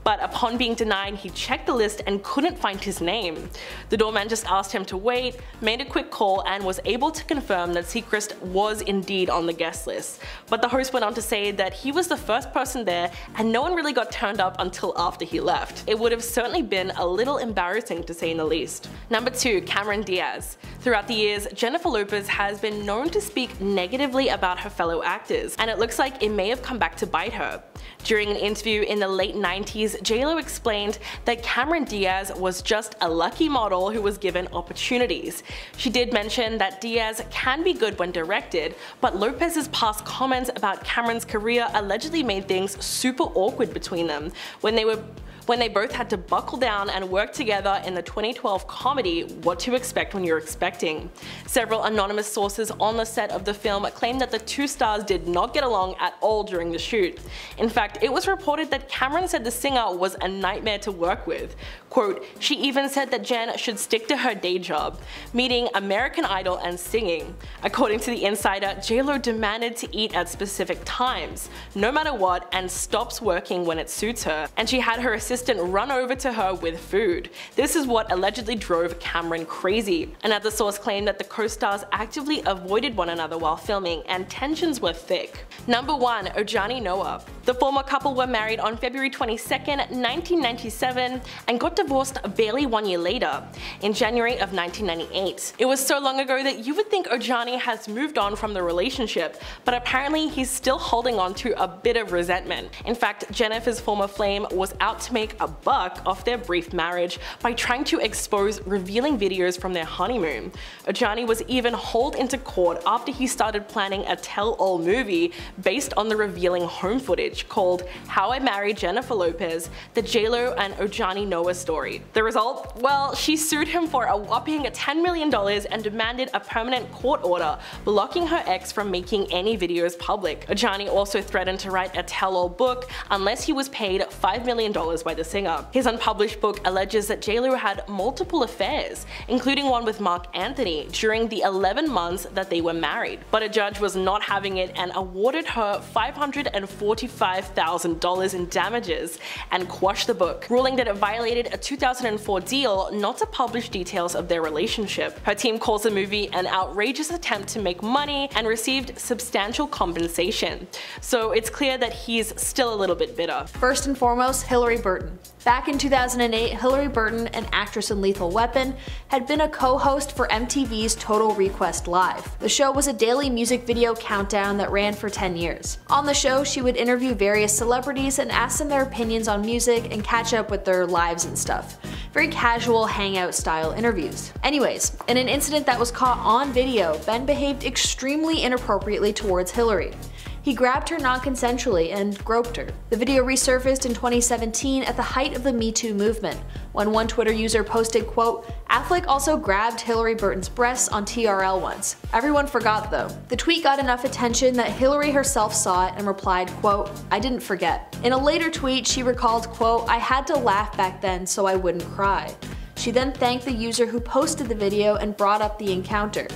But upon being denied, he checked the list and couldn't find his name. The doorman just asked him to wait, made a quick call and was able to confirm that Seacrest was indeed on the guest list. But the host went on to say that he was the first person there and no one really got turned up until after he left. It would have certainly been a little embarrassing to say the least. Number 2. Cameron Diaz. Throughout the years, Jennifer Lopez has been known to speak negatively about her fellow actors, and it looks like it may have come back to bite her. During an interview in the late 90s, J-Lo explained that Cameron Diaz was just a lucky model who was given opportunities. She did mention that Diaz can be good when directed, but Lopez's past comments about Cameron's career allegedly made things super awkward between them when they both had to buckle down and work together in the 2012 comedy What to Expect When You're Expecting. Several anonymous sources on the set of the film claimed that the two stars did not get along at all during the shoot. In fact, it was reported that Cameron said the singer was a nightmare to work with. Quote, "She even said that Jen should stick to her day job, meaning American Idol and singing." According to The Insider, J-Lo demanded to eat at specific times, no matter what, and stops working when it suits her, and she had her assistant run over to her with food. This is what allegedly drove Cameron crazy. Another source claimed that the co-stars actively avoided one another while filming and tensions were thick. Number 1. Ojani Noah. The former couple were married on February 22nd, 1997 and got divorced barely 1 year later, in January of 1998. It was so long ago that you would think Ojani has moved on from the relationship, but apparently he's still holding on to a bit of resentment. In fact, Jennifer's former flame was out to make a buck off their brief marriage by trying to expose revealing videos from their honeymoon. Ojani was even hauled into court after he started planning a tell-all movie based on the revealing home footage called How I Married Jennifer Lopez, the JLo and Ojani Noah story. The result? Well, she sued him for a whopping $10 million and demanded a permanent court order blocking her ex from making any videos public. Ojani also threatened to write a tell-all book unless he was paid $5 million by the singer. His unpublished book alleges that JLo had multiple affairs, including one with Mark Anthony, during the 11 months that they were married. But a judge was not having it and awarded her $545,000 in damages and quashed the book, ruling that it violated a 2004 deal not to publish details of their relationship. Her team calls the movie an outrageous attempt to make money and received substantial compensation. So it's clear that he's still a little bit bitter. First and foremost, Hilarie Burton. Back in 2008, Hilarie Burton, an actress in Lethal Weapon, had been a co-host for MTV's Total Request Live. The show was a daily music video countdown that ran for 10 years. On the show, she would interview various celebrities and ask them their opinions on music and catch up with their lives and stuff. Very casual hangout style interviews. Anyways, in an incident that was caught on video, Ben behaved extremely inappropriately towards Hilarie. He grabbed her non-consensually and groped her. The video resurfaced in 2017 at the height of the Me Too movement, when one Twitter user posted, quote, "Affleck also grabbed Hilarie Burton's breasts on TRL once. Everyone forgot though." The tweet got enough attention that Hilarie herself saw it and replied, quote, "I didn't forget." In a later tweet, she recalled, quote, "I had to laugh back then so I wouldn't cry." She then thanked the user who posted the video and brought up the encounter.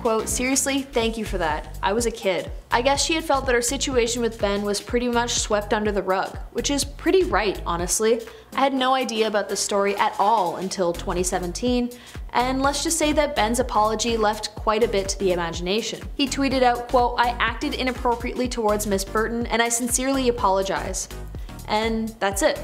Quote, "Seriously, thank you for that. I was a kid." I guess she had felt that her situation with Ben was pretty much swept under the rug, which is pretty right, honestly. I had no idea about the story at all until 2017, and let's just say that Ben's apology left quite a bit to the imagination. He tweeted out, quote, "I acted inappropriately towards Miss Burton and I sincerely apologize." And that's it.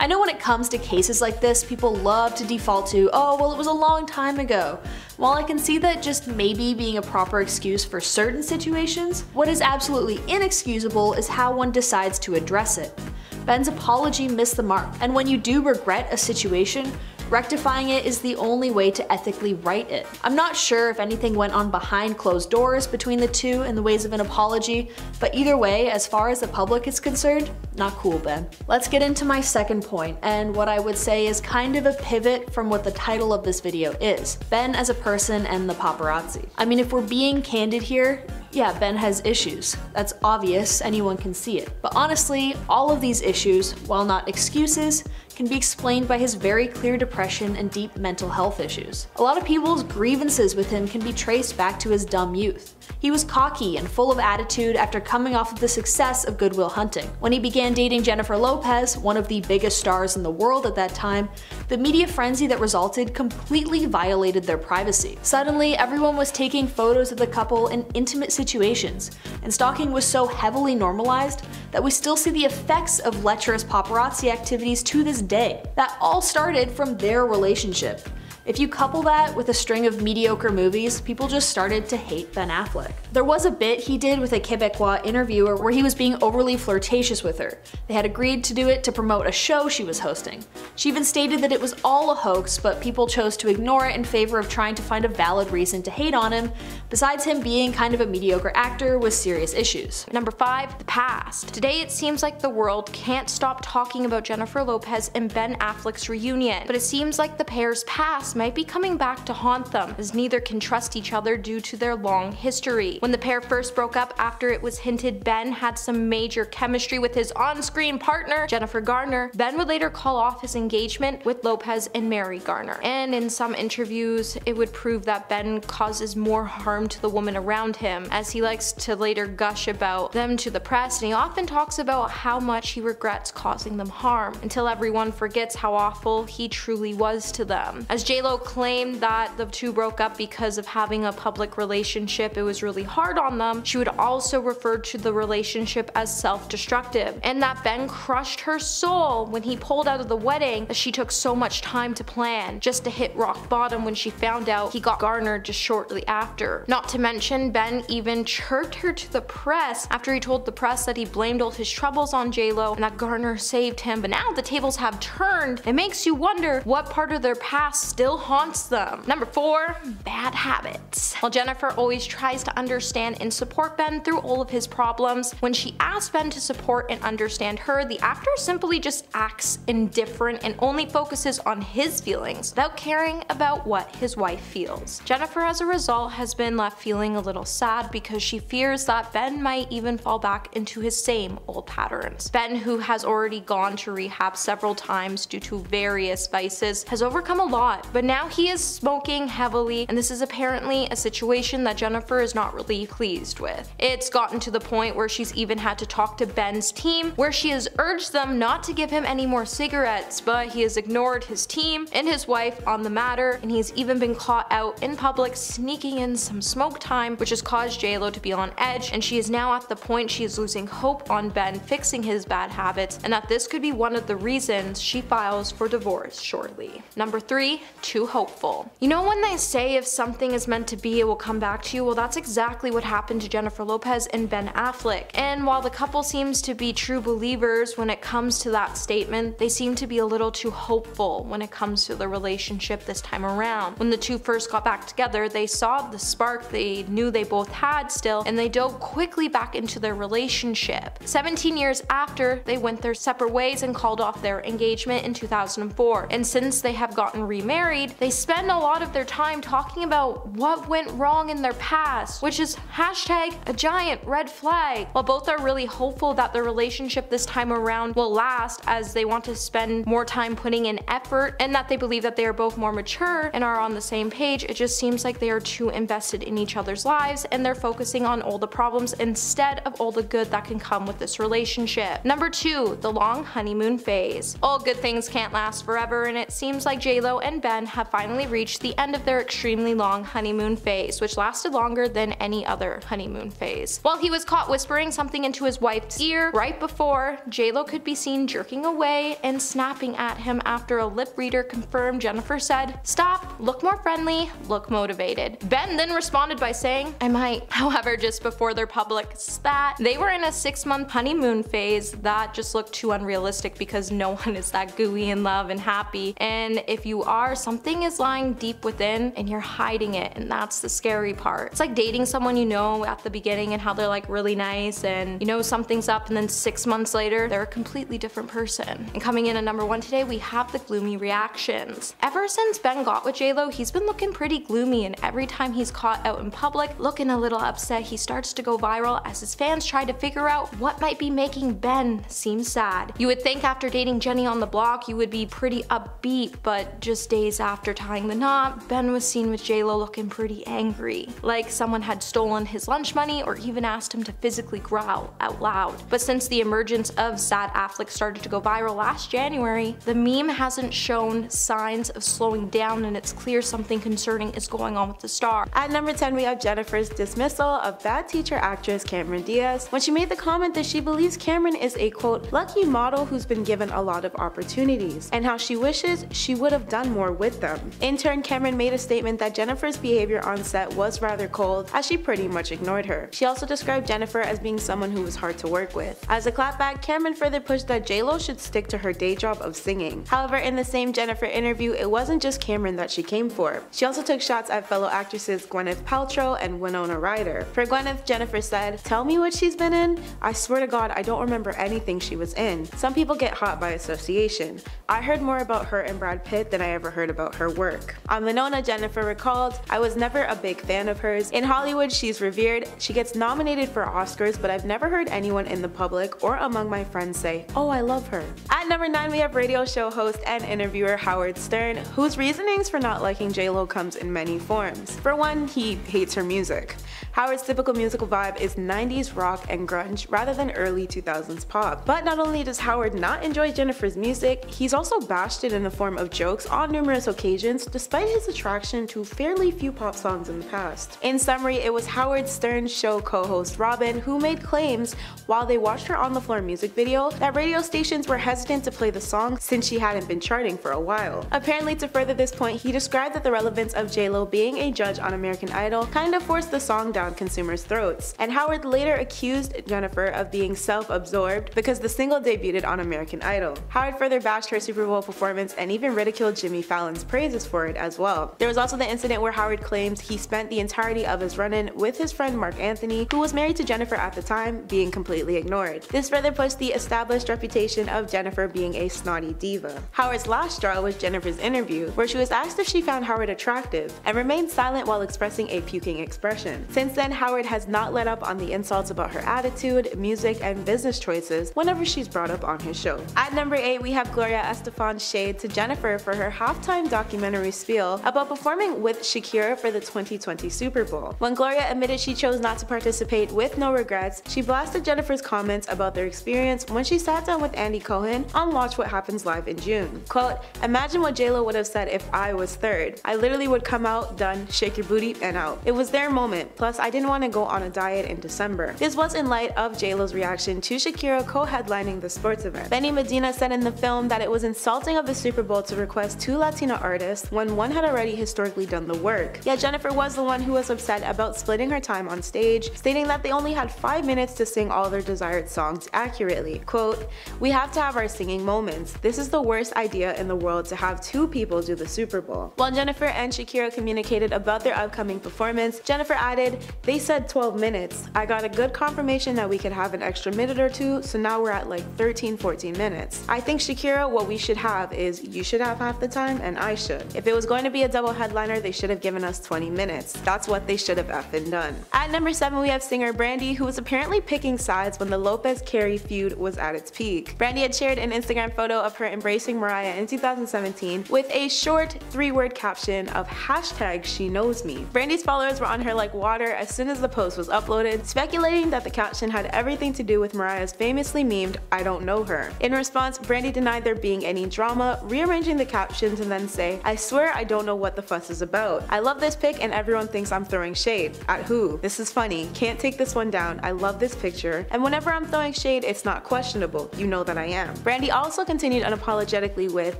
I know when it comes to cases like this, people love to default to, oh, well, it was a long time ago. While I can see that just maybe being a proper excuse for certain situations, what is absolutely inexcusable is how one decides to address it. Ben's apology missed the mark, and when you do regret a situation, rectifying it is the only way to ethically right it. I'm not sure if anything went on behind closed doors between the two in the ways of an apology, but either way, as far as the public is concerned, not cool, Ben. Let's get into my second point, and what I would say is kind of a pivot from what the title of this video is, Ben as a person and the paparazzi. I mean, if we're being candid here, yeah, Ben has issues. That's obvious, anyone can see it. But honestly, all of these issues, while not excuses, can be explained by his very clear depression and deep mental health issues. A lot of people's grievances with him can be traced back to his dumb youth. He was cocky and full of attitude after coming off of the success of Good Will Hunting. When he began dating Jennifer Lopez, one of the biggest stars in the world at that time, the media frenzy that resulted completely violated their privacy. Suddenly, everyone was taking photos of the couple in intimate situations, and stalking was so heavily normalized that we still see the effects of lecherous paparazzi activities to this day. That all started from their relationship. If you couple that with a string of mediocre movies, people just started to hate Ben Affleck. There was a bit he did with a Quebecois interviewer where he was being overly flirtatious with her. They had agreed to do it to promote a show she was hosting. She even stated that it was all a hoax, but people chose to ignore it in favor of trying to find a valid reason to hate on him, besides him being kind of a mediocre actor with serious issues. Number 5, the past. Today it seems like the world can't stop talking about Jennifer Lopez and Ben Affleck's reunion, but it seems like the pair's past might be coming back to haunt them, as neither can trust each other due to their long history. When the pair first broke up after it was hinted Ben had some major chemistry with his on-screen partner, Jennifer Garner, Ben would later call off his engagement with Lopez and marry Garner. And in some interviews, it would prove that Ben causes more harm to the woman around him, as he likes to later gush about them to the press, and he often talks about how much he regrets causing them harm, until everyone forgets how awful he truly was to them. As JLo J-Lo claimed that the two broke up because of having a public relationship. It was really hard on them. She would also refer to the relationship as self-destructive, and that Ben crushed her soul when he pulled out of the wedding that she took so much time to plan, just to hit rock bottom when she found out he got garnered just shortly after. Not to mention, Ben even chirped her to the press after he told the press that he blamed all his troubles on J-Lo and that Garner saved him. But now the tables have turned. It makes you wonder what part of their past still haunts them. Number 4, bad habits. While Jennifer always tries to understand and support Ben through all of his problems, when she asks Ben to support and understand her, the actor simply just acts indifferent and only focuses on his feelings without caring about what his wife feels. Jennifer, as a result, has been left feeling a little sad because she fears that Ben might even fall back into his same old patterns. Ben, who has already gone to rehab several times due to various vices, has overcome a lot, but now he is smoking heavily, and this is apparently a situation that Jennifer is not really pleased with. It's gotten to the point where she's even had to talk to Ben's team, where she has urged them not to give him any more cigarettes, but he has ignored his team and his wife on the matter, and he's even been caught out in public sneaking in some smoke time, which has caused J-Lo to be on edge, and she is now at the point she is losing hope on Ben fixing his bad habits, and that this could be one of the reasons she files for divorce shortly. Number 3, too hopeful. You know when they say if something is meant to be, it will come back to you? Well, that's exactly what happened to Jennifer Lopez and Ben Affleck. And while the couple seems to be true believers when it comes to that statement, they seem to be a little too hopeful when it comes to the relationship this time around. When the two first got back together, they saw the spark they knew they both had still, and they dove quickly back into their relationship. 17 years after, they went their separate ways and called off their engagement in 2004. And since they have gotten remarried, they spend a lot of their time talking about what went wrong in their past, which is hashtag a giant red flag. While both are really hopeful that their relationship this time around will last, as they want to spend more time putting in effort and that they believe that they are both more mature and are on the same page, it just seems like they are too invested in each other's lives and they're focusing on all the problems instead of all the good that can come with this relationship. Number 2, the long honeymoon phase. All good things can't last forever, and it seems like J-Lo and Ben have finally reached the end of their extremely long honeymoon phase, which lasted longer than any other honeymoon phase. While he was caught whispering something into his wife's ear right before, J-Lo could be seen jerking away and snapping at him after a lip reader confirmed Jennifer said, "Stop, look more friendly, look motivated." Ben then responded by saying, "I might." However, just before their public spat, they were in a 6-month honeymoon phase that just looked too unrealistic because no one is that gooey in love and happy, and if you are, something is lying deep within and you're hiding it, and that's the scary part. It's like dating someone you know at the beginning and how they're like really nice and you know something's up, and then 6 months later they're a completely different person. And coming in at number 1 today, we have the gloomy reactions. Ever since Ben got with J-Lo, he's been looking pretty gloomy, and every time he's caught out in public looking a little upset, he starts to go viral as his fans try to figure out what might be making Ben seem sad. You would think after dating Jenny on the block you would be pretty upbeat, but just days after tying the knot, Ben was seen with J-Lo looking pretty angry, like someone had stolen his lunch money or even asked him to physically growl out loud. But since the emergence of Sad Affleck started to go viral last January, the meme hasn't shown signs of slowing down, and it's clear something concerning is going on with the star. At number 10, we have Jennifer's dismissal of bad teacher actress Cameron Diaz when she made the comment that she believes Cameron is a quote lucky model who's been given a lot of opportunities, and how she wishes she would have done more with them. In turn, Cameron made a statement that Jennifer's behavior on set was rather cold, as she pretty much ignored her. She also described Jennifer as being someone who was hard to work with. As a clapback, Cameron further pushed that J-Lo should stick to her day job of singing. However, in the same Jennifer interview, it wasn't just Cameron that she came for. She also took shots at fellow actresses Gwyneth Paltrow and Winona Ryder. For Gwyneth, Jennifer said, "Tell me what she's been in? I swear to God, I don't remember anything she was in. Some people get hot by association. I heard more about her and Brad Pitt than I ever heard about her work." On Winona, Jennifer recalled, "I was never a big fan of hers. In Hollywood, she's revered. She gets nominated for Oscars, but I've never heard anyone in the public or among my friends say, 'Oh, I love her.'" At number 9, we have radio show host and interviewer Howard Stern, whose reasonings for not liking J-Lo comes in many forms. For one, he hates her music. Howard's typical musical vibe is 90s rock and grunge rather than early 2000s pop. But not only does Howard not enjoy Jennifer's music, he's also bashed it in the form of jokes on numerous occasions despite his attraction to fairly few pop songs in the past. In summary, it was Howard Stern's show co-host Robin who made claims while they watched her on the floor music video that radio stations were hesitant to play the song since she hadn't been charting for a while. Apparently, to further this point, he described that the relevance of J-Lo being a judge on American Idol kind of forced the song down consumers' throats, and Howard later accused Jennifer of being self-absorbed because the single debuted on American Idol. Howard further bashed her Super Bowl performance and even ridiculed Jimmy Fallon's praises for it as well. There was also the incident where Howard claims he spent the entirety of his run-in with his friend Mark Anthony, who was married to Jennifer at the time, being completely ignored. This further pushed the established reputation of Jennifer being a snotty diva. Howard's last straw was Jennifer's interview, where she was asked if she found Howard attractive, and remained silent while expressing a puking expression. Since then, Howard has not let up on the insults about her attitude, music, and business choices whenever she's brought up on his show. At number 8, we have Gloria Estefan's shade to Jennifer for her halftime documentary spiel about performing with Shakira for the 2020 Super Bowl. When Gloria admitted she chose not to participate with no regrets, she blasted Jennifer's comments about their experience when she sat down with Andy Cohen on Watch What Happens Live in June. Quote, "Imagine what J-Lo would have said if I was third. I literally would come out, done, shake your booty, and out. It was their moment. Plus, I didn't want to go on a diet in December." This was in light of J-Lo's reaction to Shakira co-headlining the sports event. Benny Medina said in the film that it was insulting of the Super Bowl to request 2 Latina artists when one had already historically done the work. Yet Jennifer was the one who was upset about splitting her time on stage, stating that they only had 5 minutes to sing all their desired songs accurately. Quote, "We have to have our singing moments. This is the worst idea in the world to have 2 people do the Super Bowl." While Jennifer and Shakira communicated about their upcoming performance, Jennifer added, "They said 12 minutes. I got a good confirmation that we could have an extra minute or 2, so now we're at like 13-14 minutes. I think Shakira, what we should have is you should have half the time and I should. If it was going to be a double headliner, they should have given us 20 minutes. That's what they should have effing done." At number 7, we have singer Brandy, who was apparently picking sides when the Lopez-Carey feud was at its peak. Brandy had shared an Instagram photo of her embracing Mariah in 2017 with a short 3-word caption of #SheKnowsMe. Brandy's followers were on her like water as soon as the post was uploaded, speculating that the caption had everything to do with Mariah's famously memed "I don't know her." In response, Brandy denied there being any drama, rearranging the captions and then say, "I swear I don't know what the fuss is about. I love this pic and everyone thinks I'm throwing shade. At who? This is funny. Can't take this one down. I love this picture. And whenever I'm throwing shade, it's not questionable. You know that I am." Brandy also continued unapologetically with,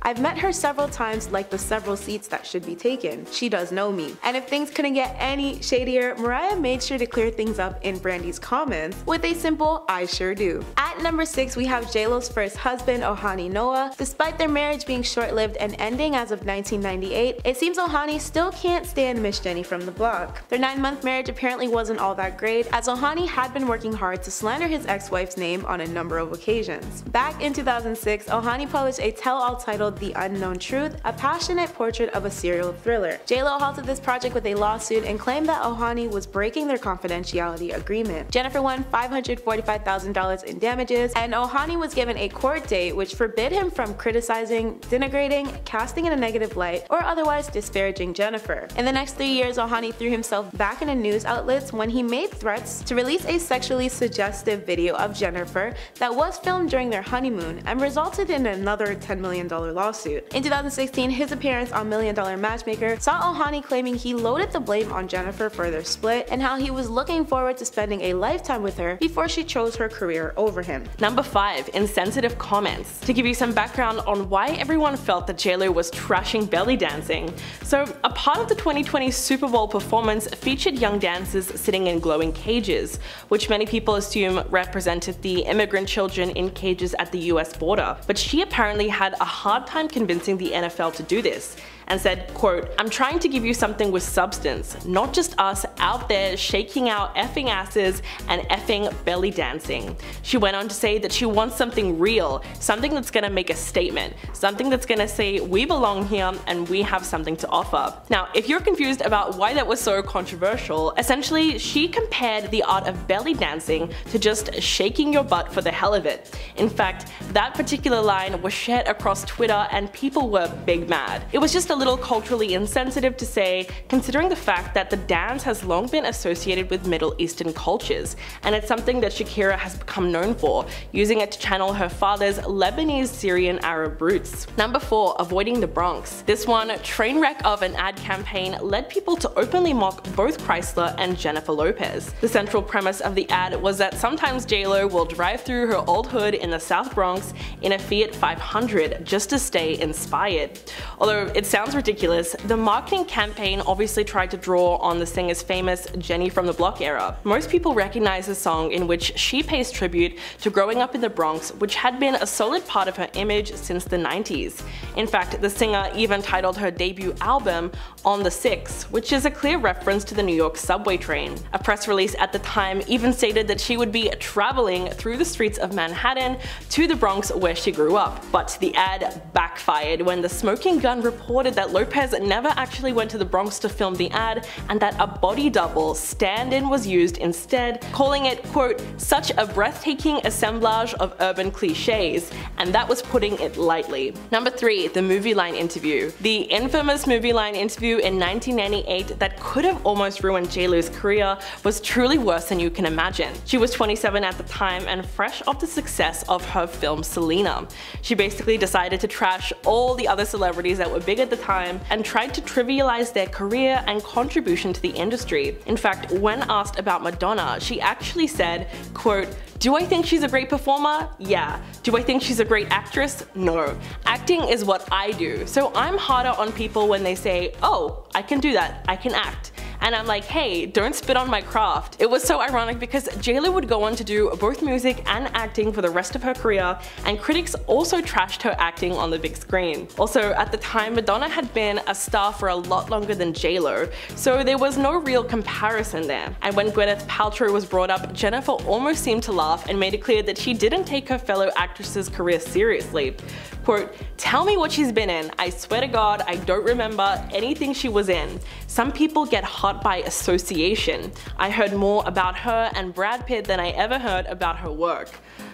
"I've met her several times like the several seats that should be taken. She does know me." And if things couldn't get any shadier, Mariah made sure to clear things up in Brandy's comments with a simple "I sure do." At number 6, we have J-Lo's first husband, Ohani Noah. Despite their marriage being short-lived and ending as of 1998, it seems Ohani still can't stand Miss Jenny from the block. Their 9-month marriage apparently wasn't all that great, as Ohani had been working hard to slander his ex-wife's name on a number of occasions. Back in 2006, Ohani published a tell-all titled The Unknown Truth, a passionate portrait of a serial thriller. J-Lo halted this project with a lawsuit and claimed that Ohani was breaking their confidentiality agreement. Jennifer won $545,000 in damages, and Ohani was given a court date which forbid him from criticizing, denigrating, casting in a negative light, or otherwise disparaging Jennifer. In the next 3 years, Ohani threw himself back into news outlets when he made threats to release a sexually suggestive video of Jennifer that was filmed during their honeymoon and resulted in another $10 million lawsuit. In 2016, his appearance on $1 Million Matchmaker saw Ohani claiming he loaded the blame on Jennifer for their split and how he was looking forward to spending a lifetime with her before she chose her career over him. Number 5. Insensitive comments. To give you some background on why everyone felt that J-Lo was trashing belly dancing. So, a part of the 2020 Super Bowl performance featured young dancers sitting in glowing cages, which many people assume represented the immigrant children in cages at the US border. But she apparently had a hard time convincing the NFL to do this, and said, quote, "I'm trying to give you something with substance, not just us out there shaking our effing asses and effing belly dancing." She went on to say that she wants something real, something that's gonna make a statement, something that's gonna say we belong here and we have something to offer. Now, if you're confused about why that was so controversial, essentially she compared the art of belly dancing to just shaking your butt for the hell of it. In fact, that particular line was shared across Twitter and people were big mad. It was just a little culturally insensitive to say, considering the fact that the dance has long been associated with Middle Eastern cultures, and it's something that Shakira has become known for, using it to channel her father's Lebanese, Syrian, Arab roots. Number 4. Avoiding the Bronx. This one, train wreck of an ad campaign, led people to openly mock both Chrysler and Jennifer Lopez. The central premise of the ad was that sometimes J-Lo will drive through her old hood in the South Bronx in a Fiat 500 just to stay inspired. Although it sounds ridiculous, the marketing campaign obviously tried to draw on the singer's famous Jenny from the Block era. Most people recognize the song in which she pays tribute to growing up in the Bronx, which had been a solid part of her image since the 90s. In fact, the singer even titled her debut album On the 6, which is a clear reference to the New York subway train. A press release at the time even stated that she would be traveling through the streets of Manhattan to the Bronx where she grew up. But the ad backfired when the Smoking Gun reported that Lopez never actually went to the Bronx to film the ad and that a body double stand-in was used instead, calling it, quote, such a breathtaking assemblage of urban cliches, and that was putting it lightly. Number 3. The movie line interview. The infamous movie line interview in 1998 that could have almost ruined J-Lo's career was truly worse than you can imagine. She was 27 at the time and fresh off the success of her film Selena. She basically decided to trash all the other celebrities that were big at the time and tried to trivialize their career and contribution to the industry. In fact, when asked about Madonna, she actually said, quote, do I think she's a great performer? Yeah. Do I think she's a great actress? No. Acting is what I do, so I'm harder on people when they say, oh, I can do that, I can act. And I'm like, hey, don't spit on my craft. It was so ironic because J-Lo would go on to do both music and acting for the rest of her career, and critics also trashed her acting on the big screen. Also, at the time, Madonna had been a star for a lot longer than J-Lo, so there was no real comparison there. And when Gwyneth Paltrow was brought up, Jennifer almost seemed to laugh and made it clear that she didn't take her fellow actress's career seriously. Quote, tell me what she's been in. I swear to God, I don't remember anything she was in. Some people get hot by association. I heard more about her and Brad Pitt than I ever heard about her work.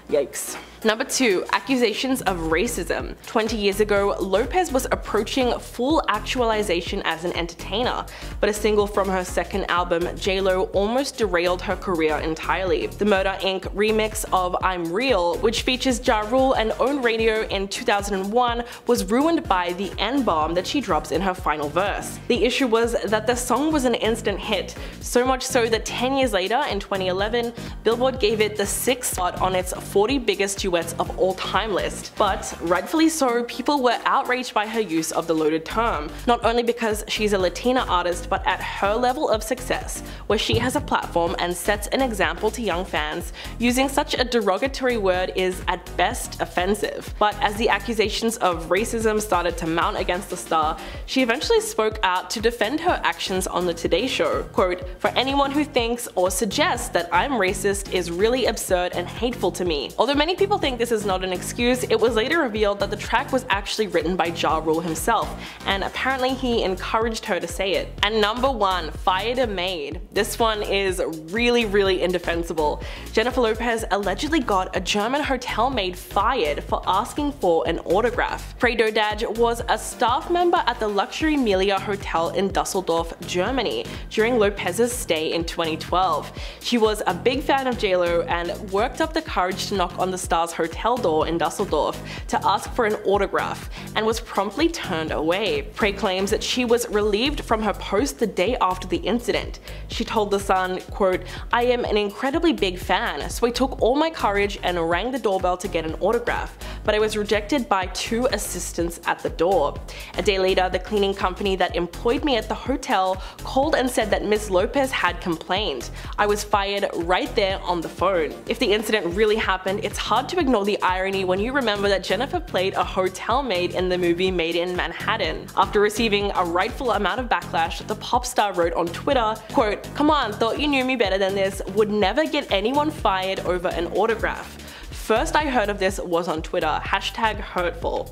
Yikes. Number 2. Accusations of racism. 20 years ago, Lopez was approaching full actualization as an entertainer, but a single from her second album, J-Lo, almost derailed her career entirely. The Murder Inc. remix of I'm Real, which features Ja Rule and Own Radio in 2001, was ruined by the N-bomb that she drops in her final verse. The issue was that the song was an instant hit, so much so that 10 years later, in 2011, Billboard gave it the 6th spot on its 40 biggest duets of all time list. But rightfully so, people were outraged by her use of the loaded term, not only because she's a Latina artist, but at her level of success, where she has a platform and sets an example to young fans. Using such a derogatory word is at best offensive. But as the accusations of racism started to mount against the star, she eventually spoke out to defend her actions on the Today Show. Quote, for anyone who thinks or suggests that I'm racist is really absurd and hateful to me. Although many people think this is not an excuse, it was later revealed that the track was actually written by Ja Rule himself, and apparently he encouraged her to say it. And number 1, Fired a Maid. This one is really indefensible. Jennifer Lopez allegedly got a German hotel maid fired for asking for an autograph. Fredo Daj was a staff member at the luxury Melia Hotel in Dusseldorf, Germany, during Lopez's stay in 2012. She was a big fan of J-Lo and worked up the courage to knock on the star's hotel door in Dusseldorf to ask for an autograph, and was promptly turned away. Frey claims that she was relieved from her post the day after the incident. She told The Sun, quote, I am an incredibly big fan, so I took all my courage and rang the doorbell to get an autograph, but I was rejected by 2 assistants at the door. A day later, the cleaning company that employed me at the hotel called and said that Miss Lopez had complained. I was fired right there on the phone. If the incident really happened, it's hard to ignore the irony when you remember that Jennifer played a hotel maid in the movie Made in Manhattan. After receiving a rightful amount of backlash, the pop star wrote on Twitter, quote, come on, thought you knew me better than this, would never get anyone fired over an autograph. First I heard of this was on Twitter, #hurtful.